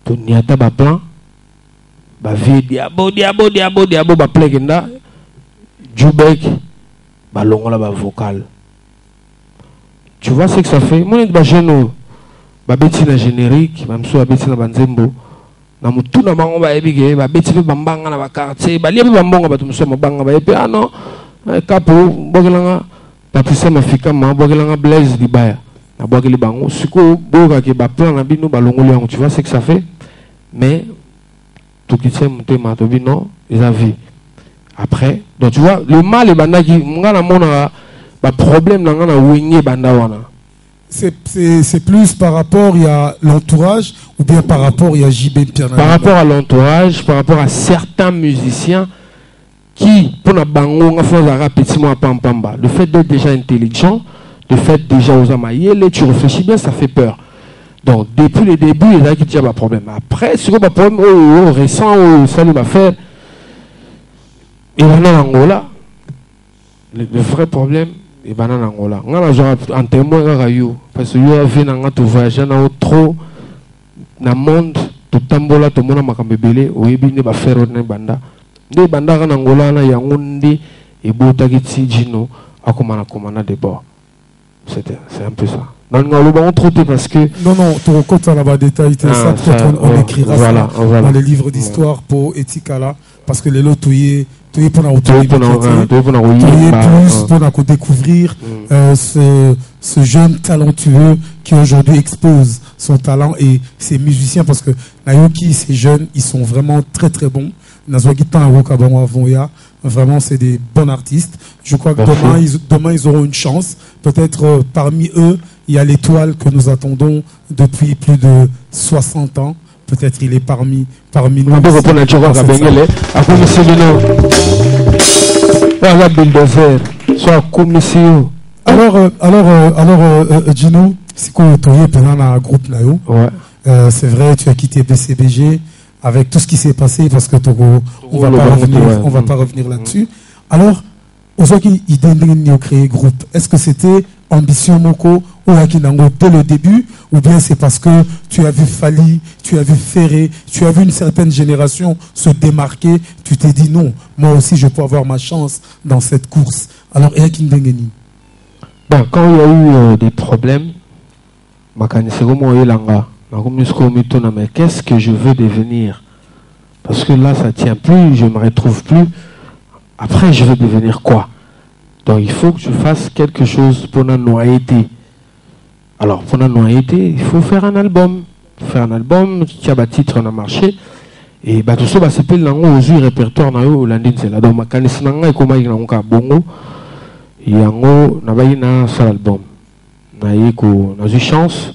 Tonyata ba plan ba vie diabo ba plekenda Jubek ba longola ba vocal. Tu vois ce que ça fait? Mon ba jeune ba beti na générique ba mso ba beti na banzembo na mutu na bango ba ebige ba beti ba mbanga na ba quartier ba liebe ba mbonga ba tumso mabanga ba epe ah non Capo, Bogelanga, Patricia Mafika, Bogelanga Blaise Libaya. Na Bogeli Bango, Suko, Boga qui va plein d'abino, Balongolian, tu vois ce que ça fait. Mais, tout qui s'est monté, Matobino, ils ont vu. Après, donc tu vois, le mal est banda qui, mon problème, n'a wingé bandawana. C'est plus par rapport à l'entourage ou bien par rapport à JB Pierre. Par rapport à l'entourage, par rapport à certains musiciens qui, pour la bango, le fait d'être déjà intelligent, le fait déjà aux amayele, tu réfléchis bien, ça fait peur. Donc, depuis le début, il y a qui tient un problème. Après, c'est quoi le problème récent, ça va faire. Et maintenant, en Angola, le vrai problème, et ben en Angola. On a un témoin parce que yo avait na to voyager na trop na monde to tambola to mona makambebele oyebi ne ba faire ne banda. Ne banda en Angola na yangondi et botaki jino akomana komana de bord. C'est un peu ça. Donc on va traiter parce que non tu racontes là bas détail ça peut-être on écrira voilà, ça dans les livres d'histoire pour Etikala parce que les lots tu es pour découvrir ce jeune talentueux qui aujourd'hui expose son talent et ses musiciens parce que Nayoki ces jeunes ils sont vraiment très très bons. Vraiment c'est des bons artistes. Je crois que demain ils auront une chance. Peut-être parmi eux il y a l'étoile que nous attendons depuis plus de 60 ans. Peut-être il est parmi nous. Alors, Gino, c'est quoi tu es pendant un groupe Nayo? C'est vrai, tu as quitté BCBG avec tout ce qui s'est passé parce que on va pas revenir là-dessus. Alors, aujourd'hui, il a créé groupe. Est-ce que c'était ambition Moko ou Akinango dès le début ou bien c'est parce que tu as vu Fali, tu as vu Ferré, tu as vu une certaine génération se démarquer, tu t'es dit non, moi aussi je peux avoir ma chance dans cette course. Alors Akindengeni. Bon, quand il y a eu des problèmes, mais qu'est-ce que je veux devenir? Parce que là ça tient plus, je me retrouve plus. Après je veux devenir quoi? Donc il faut que je fasse quelque chose pour la noyauté. Alors pour la noyauté, il faut faire un album. Faire un album qui a un titre on a marché. Et bah tout ça bah c'est pas le répertoire na yo landine c'est là donc ma kanisi nanga ekoma ina nka bongo. Yango na ba ina sur l'album. Na yeko na eu chance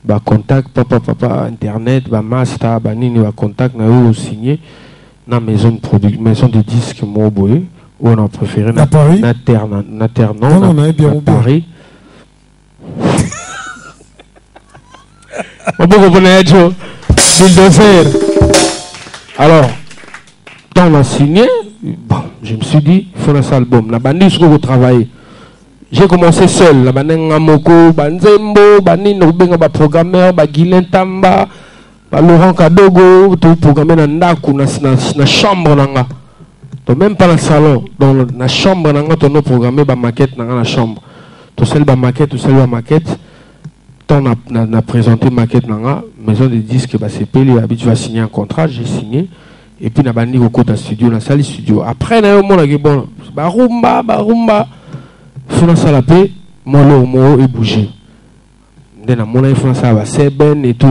bah contact papa internet bah master bah nini bah contact na yo signé na maison de disques mo boy. Où on a préféré à Paris, à Paris. Alors, quand on a signé, bon, je me suis dit, il faut un album. La bande sur vous travaillez. J'ai commencé seul. La bande Ngamoko, Banzembo, Banino, Benga, programmeur, Guilain Tamba, Laurent Kadogo, tout programmé dans la chambre. Même pas dans le salon, dans la chambre, on a programmé la maquette dans la chambre. Tout seul la maquette, on a présenté la maquette dans la maison de disques, c'est payé, tu vas signer un contrat, j'ai signé. Et puis on a banni au côté studio, dans la salle studio. Après, on a dit bon, barumba, il faut la salle paix, moi et bouger. On a fait ça, c'est ben et tout.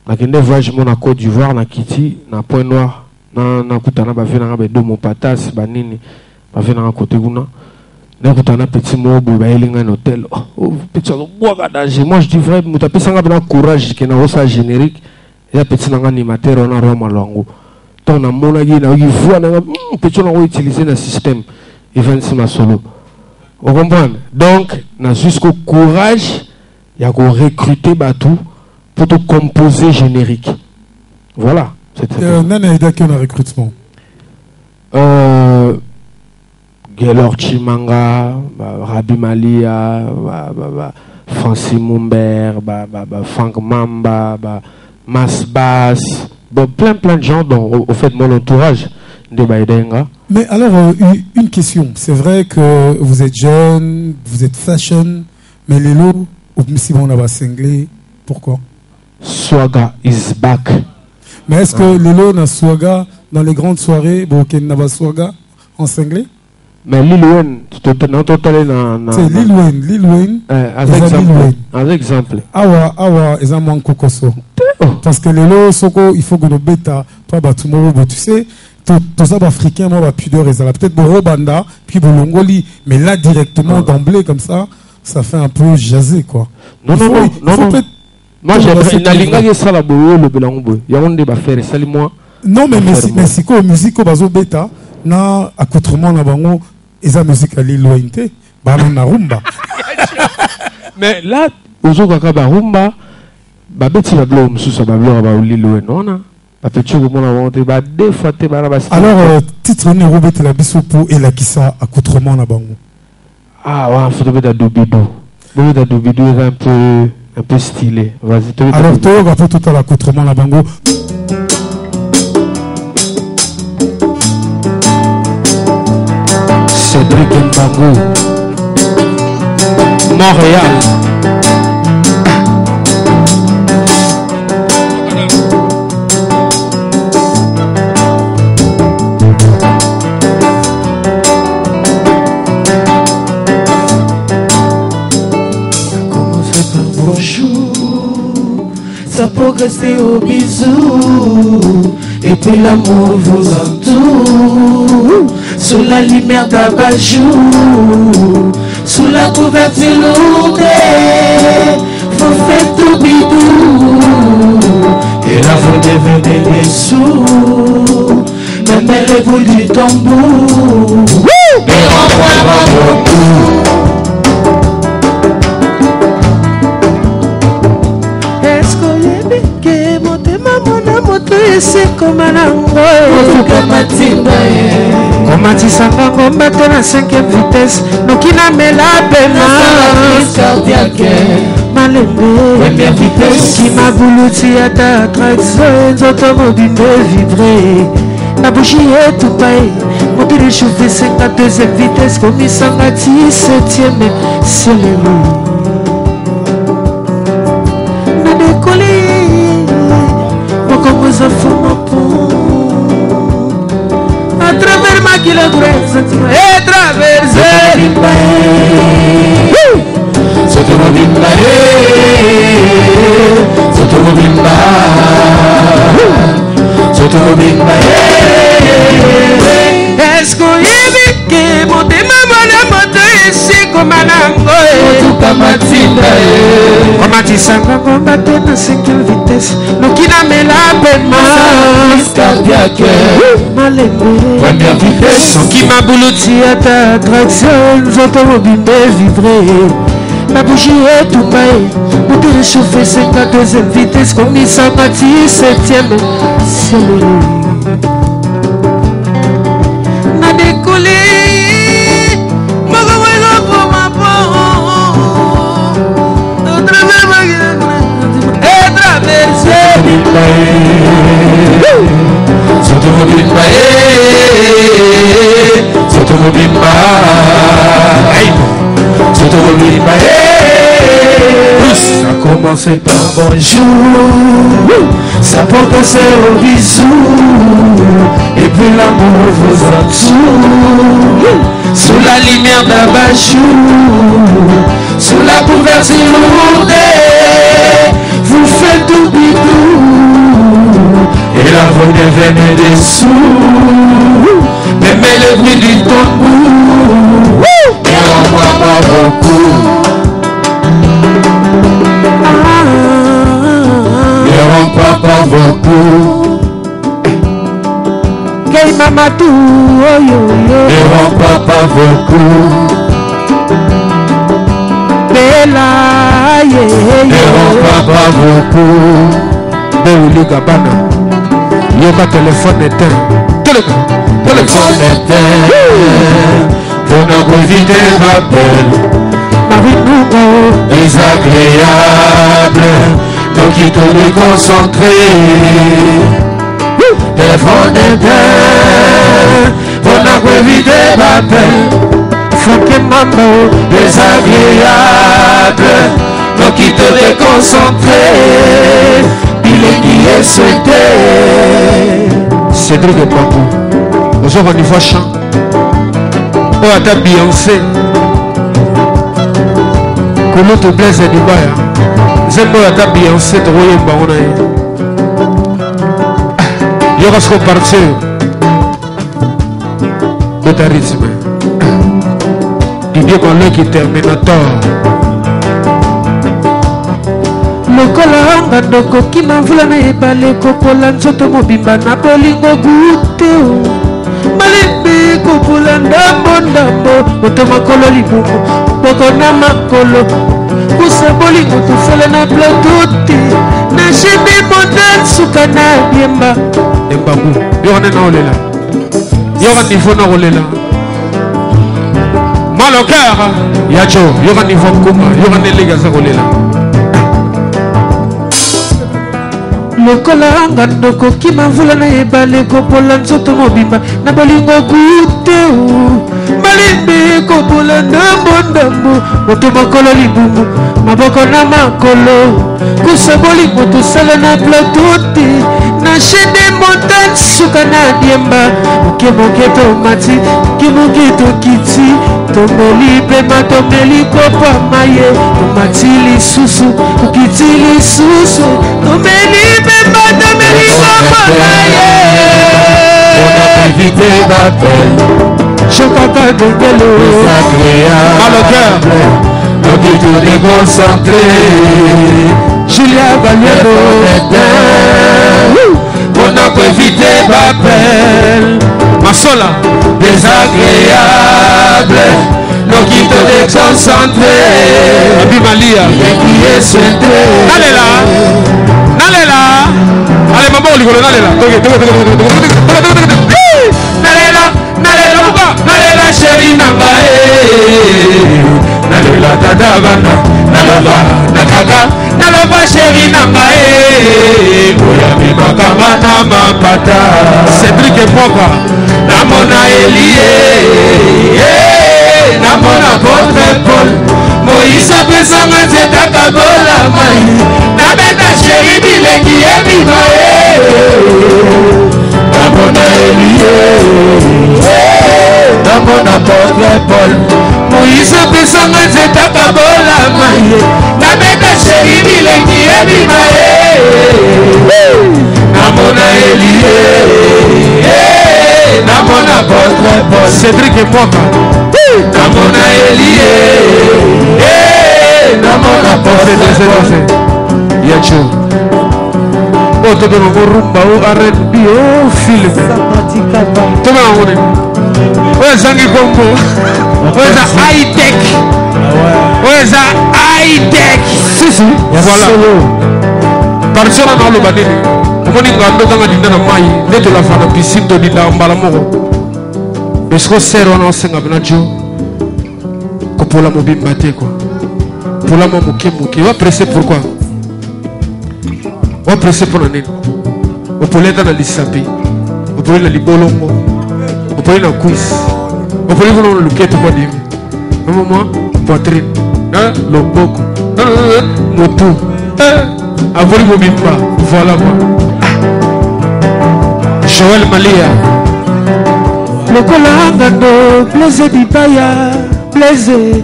On a fait voyage à Côte d'Ivoire, à Kitty, à Point Noir. Na kutana ba vena ba do mon patas ba nini ba vena côté kuna na kutana petit mo ba elinga un hôtel petit so boka danger moi je dis vrai mu taper sanga ba courage que na osa générique et petit nanga animateur on a Roma longo ton na mona gi na gi voix na petit on utiliser le système events ma solo vous comprenez donc na jusqu'au courage il y a qu'on recruter batou pour te composer générique voilà. Nana Ida qui a un recrutement. Gaylor Chimanga, Rabi Malia, Francis Mumbert, Frank Mamba, Mas Bass, plein de gens dont au fait mon entourage de Baidenga. Mais alors une question, c'est vrai que vous êtes jeune, vous êtes fashion, mais les lots, si on a singlé, pourquoi? Swaga is back. Mais est-ce que Lolo n'a Swaga dans les grandes soirées, Ken n'a Swaga en cinglé? Mais Lil Wayne, c'est Lil Wayne. Un exemple. Awa, ils ont moins kokoso. Parce que les lots, il faut que nous bêta, toi, tu sais, tout ça, africain, moi, pudeur, ils ont peut-être Borobanda, puis Bolongoli, mais là, directement, d'emblée, comme ça fait un peu jaser, quoi. Non. Moi, j'aimerais une alinga qui est ça, la boue, le belangbo. Il y a un débat faire, salut-moi. Non, mais c'est quoi, musique, au bazo bêta, na, accoutrement, na bango, ils ont musique à Lil Wayne, na rumba. Mais là, aux autres, à rumba, babeti la blom sous sa bablo ba Lil Wayne, non, na. Alors, titre ne Robert la bisopo et la kissa accoutrement na bango. Ah ouais, faut tomber dans Doubidou. Doubidou est un peu stylé. Vas-y, tombe. Alors, tu vas faire tout à l'accoutrement na bango. Cédric Mbango, Montréal. Ça progresser au bisou et puis l'amour vous entoure sous la lumière d'Abajou, sous la couverture lourde vous faites tout bidou et là vous devenez des sourds même les bouts du tambour et on voit beaucoup. C'est comme un angoisse. Comment tu s'en vas combattre à 5e vitesse? Donc il a mis la peine. Première vitesse. Qui m'a voulu tirer ta traction. Automobile de vibrer. La bougie est tout pareil. Mon pied réchauffé 52e vitesse. Comme il s'en va 17e. C'est le loup. N'a décollé. Comme aux enfants à travers ma kilogramme et traverser est-ce qu'on y est que mon démon ici comme un angoisse comment tu sens qu'on battait dans 5e vitesse donc il a mis la peine première vitesse qui m'a boulouti à ta traction automobile vibrer ma bougie est tout pareil mon pied réchauffé 52e vitesse comme il s'en va 17e c'est le n'a décollé ça a commencé par bonjour, ça progressait au bisou, et puis l'amour vous entoure, sous la lumière d'Abajou, sous la couverture lourde, vous faites tout bidou, et là vous devenez des sourds, même le bruit du tambour, et on voit pas beaucoup. Et on voit pas beaucoup. Gay Mamadou, oh yo yo. Et on voit pas beaucoup. Bella, yeah, et on voit pas beaucoup. Beouli Gabana. Yoka téléphone éteint. Téléphone éteint. Pour nous éviter rappel. Désagréable. Donc il te déconcentré. Téléphone éteint. Pour nous éviter rappel. Désagréable. Donc il te déconcentré. Il est qui est souhaité. Cédric Mbango. Bonjour, on y voit chant. Oh, ata Beyoncé. Comment te plaise à Dubaï? J'aime ata Beyoncé de Royaume on a. Il y aura ce qu'on partit. Botarisme. Il y a un qui terminator. Lokola ndoko kimavula na ebale kopola nzoto mobimba na bolingo gute malembe kopola ndambo moto makolo libumu boko na makolo kusa bolingo tufele na platoti na shebe model suka na biemba embabu yone na olela yora niveau na olela malokara yacho yora niveau kuma yora ne lega za olela. Lokola anga ndoko kimavula na ebale kopola nzoto mobimba na bolingo gute malembe kopola ndambo moto makolo libumu maboko na makolo kusa bolingo tosala na platoti na shede montagne suka na diemba moke tomati moke tokiti tomeli pema tomeli kopa maye tomati lisusu kokiti lisusu tomeli pema tomeli kopa maye on a évité d'appel chokaka dongelo Mal au cœur. donc il faut déconcentrer Julia Baliero on a évité d'appel Masola désagréable donc il faut déconcentrer Abimalia qui est centré Nalela allez maman Oligolo Nalela nalela chéri nanga nalela tata bana naloba nakaka naloba chéri nanga oyamimaka bana mapata Cédric Epoka namona Elie namona Apôtre Paul Moïse apesanga nzeta kabola mai nabeta chéri bilengi ebima namona Elie namona Apôtre Paul Moïse apesanga nzeta kabola mai nabeta chéri bilengi ebima namona Elie namona Apôtre Paul Cédric Epoka namona Elie namona Apôtre Paul Yacho Oh tobe mo rumba o R&B o film tobe mo ne o zangi kombo o za high tech o za high tech sisi voilà parcela na lo banini omoni ngando kanga dinda na mai ndeto la fana piscine to dinda mbala moko esko sero na senga bina jo ko pola mobimba te quoi pola mo muke wa pressé pourquoi wa pressé pour nani o poleta na lisapi o poleta libolongo o poleta na quiz o poleta na luketo kwa dimi maman poitrine loboko motu avoli mobimba voilà moi Joël Malia lokola ngando blaise bipaya blaise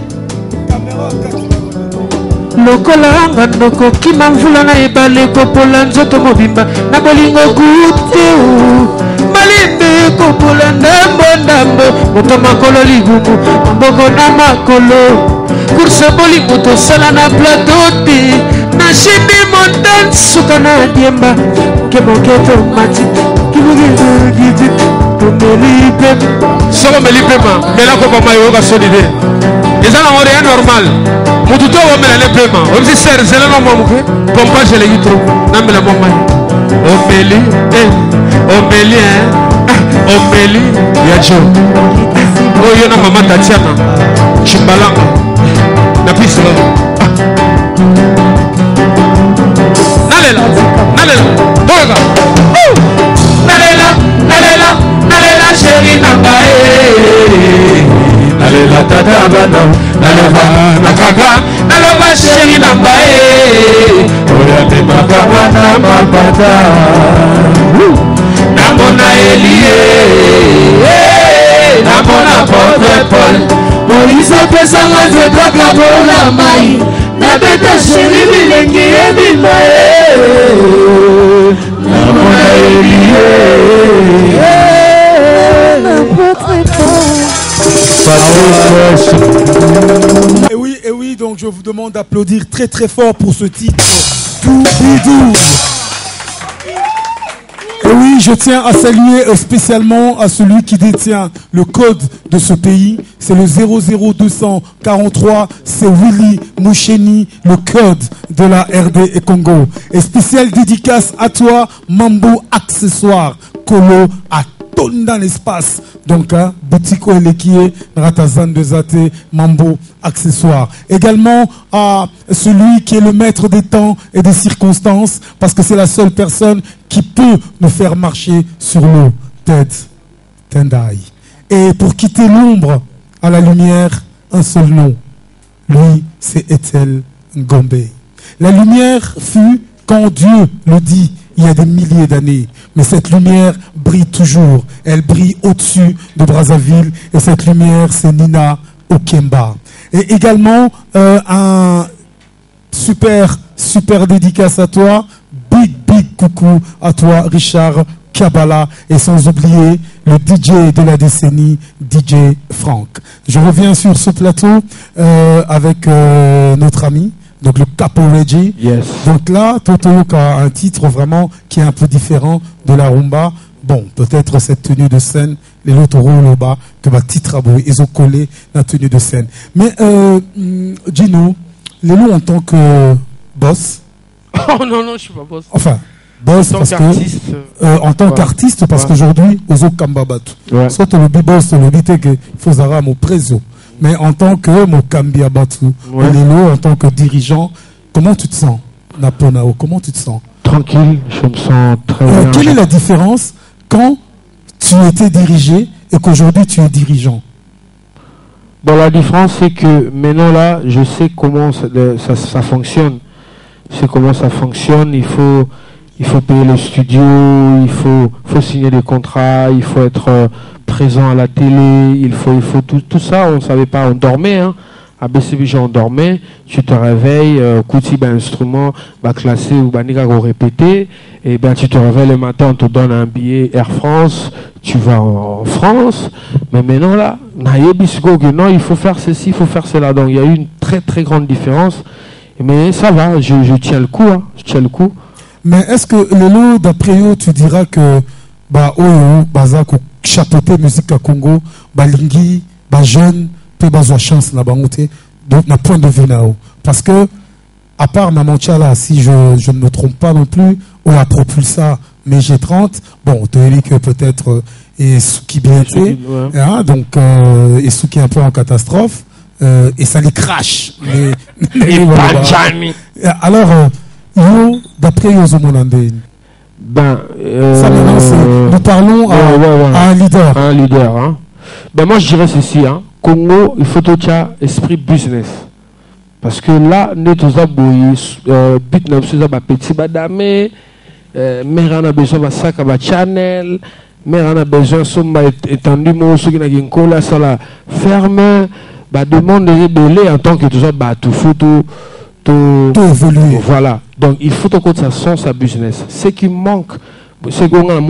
lokola ngando kokima mvula na ebale kopola nzoto mobimba na bolingo gute malembe kopola ndambo moto makolo libumu maboko na makolo kursa bolingo tosala na plateau te na shinde montagne suka na diemba kemoke tomati kimogegidi tomeli pema soko meli pema mela ko pama yo ka solide ezana ngore ya normal mutu to wo mela le pema o si ser zela no mo muke pompa je le yitro na mela mo mai o meli ya jo o yo na mama Tatiana Chimbalanga na pislo nalela boga nalela chéri nanga nalela tata bana naloba nakaka naloba chéri nanga oyamemaka bana mapata namona Elie namona Apôtre Paul Moïse pesanga nzekaka mpona mai nabeta sheri bilengi ebima namona elie Et oui, donc je vous demande d'applaudir très très fort pour ce titre. Doubidou. Et oui, je tiens à saluer spécialement à celui qui détient le code de ce pays. C'est le 00243. C'est Willy Moucheni, le code de la RD et Congo. Et spéciale dédicace à toi, Mambo Accessoires, Kolo à dans l'espace. Donc, Boutico Elekie, Ratazan de Zate, Mambo Accessoires. Également à celui qui est le maître des temps et des circonstances, parce que c'est la seule personne qui peut nous faire marcher sur l'eau. Ted Tendai. Et pour quitter l'ombre à la lumière, un seul nom. Lui, c'est Ethel Ngombe. La lumière fut quand Dieu le dit il y a des milliers d'années. Mais cette lumière brille toujours. Elle brille au-dessus de Brazzaville. Et cette lumière, c'est Nina Okemba. Et également, un super dédicace à toi. Big coucou à toi, Richard Kabbalah. Et sans oublier le DJ de la décennie, DJ Frank. Je reviens sur ce plateau avec notre ami. Donc le Capo Reggie. Yes. Donc là, Totoyoka a un titre vraiment qui est un peu différent de la rumba. Bon, peut-être cette tenue de scène, les Lotoro Loba, que ma titre a beau, ils ont collé la tenue de scène. Mais Gino, les lots en tant que boss. Oh non, je suis pas boss. Enfin, boss parce que en tant qu'artiste, parce qu'aujourd'hui, Ozo Kambabatu. Soit le B-boss, le BT que faut Zara mon préso. Mais en tant que Mokambi Abatu, en tant que dirigeant, comment tu te sens, Naponao? Comment tu te sens? Tranquille, je me sens très bien. Quelle est la différence quand tu étais dirigé et qu'aujourd'hui tu es dirigeant? Bon, la différence, c'est que maintenant, là, je sais comment ça fonctionne. Je sais comment ça fonctionne. Il faut payer le studio, il faut signer des contrats, il faut être présent à la télé, il faut tout ça. On ne savait pas, on dormait, hein. À BCBG, on dormait, tu te réveilles, Kouti, instrument, classé ou répéter, et ben tu te réveilles le matin, on te donne un billet Air France, tu vas en France, mais maintenant là, non, il faut faire ceci, il faut faire cela. Donc il y a eu une très très grande différence, mais ça va, je tiens le coup, hein, je tiens le coup. Mais est-ce que le lot d'après eux, tu diras que Bazako chapeauter musique à Congo, Balingi, jeune, peut avoir chance na bangote, donc na point de vue nao. Parce que à part Maman Tchala, si je ne me trompe pas non plus, on a propulsé mais G30, bon, tu as dit que peut-être et Suki bien fait, hein, donc et Suki un peu en catastrophe, et ça les crache. Alors, d'après Yozomonande. Ça maintenant, nous parlons à un leader. Un leader, hein. Ben moi je dirais ceci, hein. Congo, il faut tout esprit business. Parce que là, nous avons but n'a petit badame, mais on a besoin de sac à channel, mais on a besoin de étendu mon ceux qui n'a qu'une cola sur la ferme, demande de rebelle en tant que tout ça, tout photo. Tout évoluer. Voilà. Donc il faut que ça sonne sa business. Ce qui manque, c'est qu'on a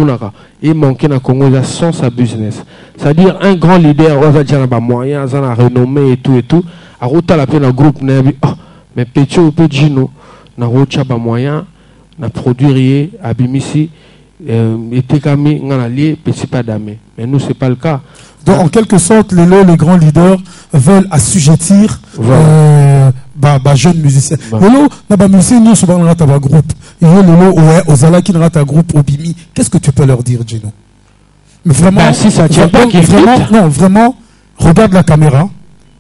il manque dans Congo, ça sonne sa business. C'est-à-dire un grand leader, on va dire un moyen, on a renommé et tout. À rota la peine un groupe, mais petit ou petit nous, on a rota pas moyen, on a produit à Bimisi, et Tekami, on a lié petit pas d'amé. Mais nous c'est pas le cas. Donc en quelque sorte, les grands leaders veulent assujettir jeunes musiciens. Lolo, n'a musicien nous souvent dans ta groupe. Et Lolo aux ala qui n'ont ta groupe au Bimi. Qu'est-ce que tu peux leur dire, Gino? Mais vraiment, si ça tient pas, vraiment, regarde la caméra,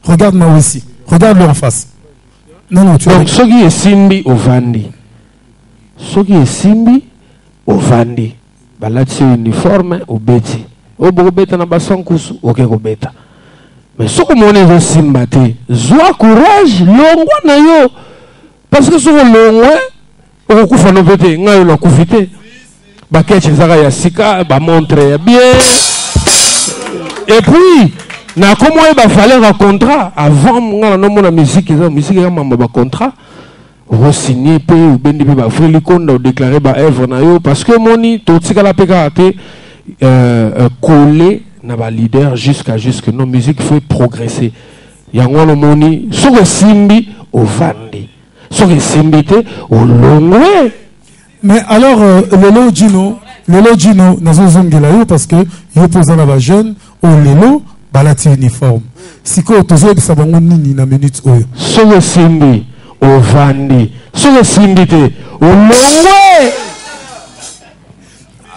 regarde moi aussi, regarde-le en face. Non, tu. Donc ce qui est Simbi au Vandi, là c'est uniforme au Betty. Au Bobeta n'a pas son coup, ok Bobeta. Mais ce que mon est Simbate, zoa courage, longwa na yo. Parce que sur longwa, on coupe nos bébés, on a couvité. Baket Zara Yassika, montre bien. Et puis, Na comment il va falloir un contrat avant moi non la musique est un contrat. Vous signez ou bendi pe ba freli konda ou déclarer ba œuvre na yo parce que moni to tikala peka ate coller na ba leader jusqu'à nos musique fait progresser. Yango no moni so que simbi au vandi. So que simbi te au longwe. Mais alors Lelo Gino nazo zongela yo parce que yo posa na ba jeune au Lelo balati uniforme. Siko tozo bisa bango nini na minute oyo. So que simbi au vandi. So que simbi te au longwe.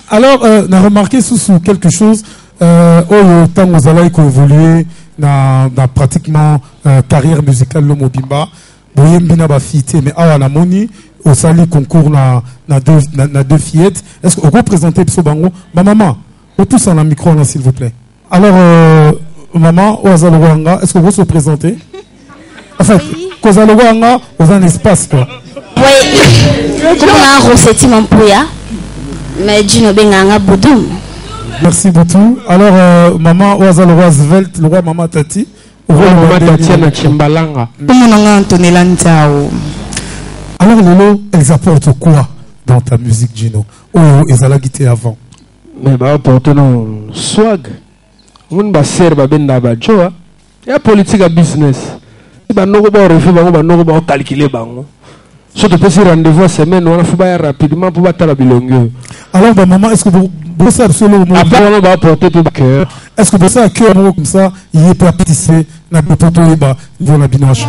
Alors on a remarqué sous quelque chose au temps où Zalaï a évolué dans pratiquement carrière musicale le Mobimba boyembina ba fité mais awa na moni au sali concours na deux fillettes. Est-ce que vous représentez Pso Bango? Ma maman, vous tous en un micro là s'il vous plaît. Alors maman, est-ce que vous se présentez? Enfin, Kozaloganga, vous avez un espace quoi. Oui. Comment on a ressenti mon pouya? Mais Gino Benganga Boudoum. Merci beaucoup. Alors maman, Oazal roi Svelte, le roi maman Tati. Maman Tati na Chimbalanga. Comment on a entonné l'antao? Alors Lolo, elles apportent quoi dans ta musique Gino? Oh, elles ont guité avant. Mais bah apportent non swag. On va servir ba benda ba joa. Ya politique à business. Ba no ba refaire ba no ba calculer bango. Surtout pour ce rendez-vous semaine, on a fait bailler rapidement pour battre la bilongue. Alors bah maman, est-ce que vous savez absolument après on va apporter tout cœur. Est-ce que vous savez à cœur comme ça, il est participer na poto ba dans la binochon?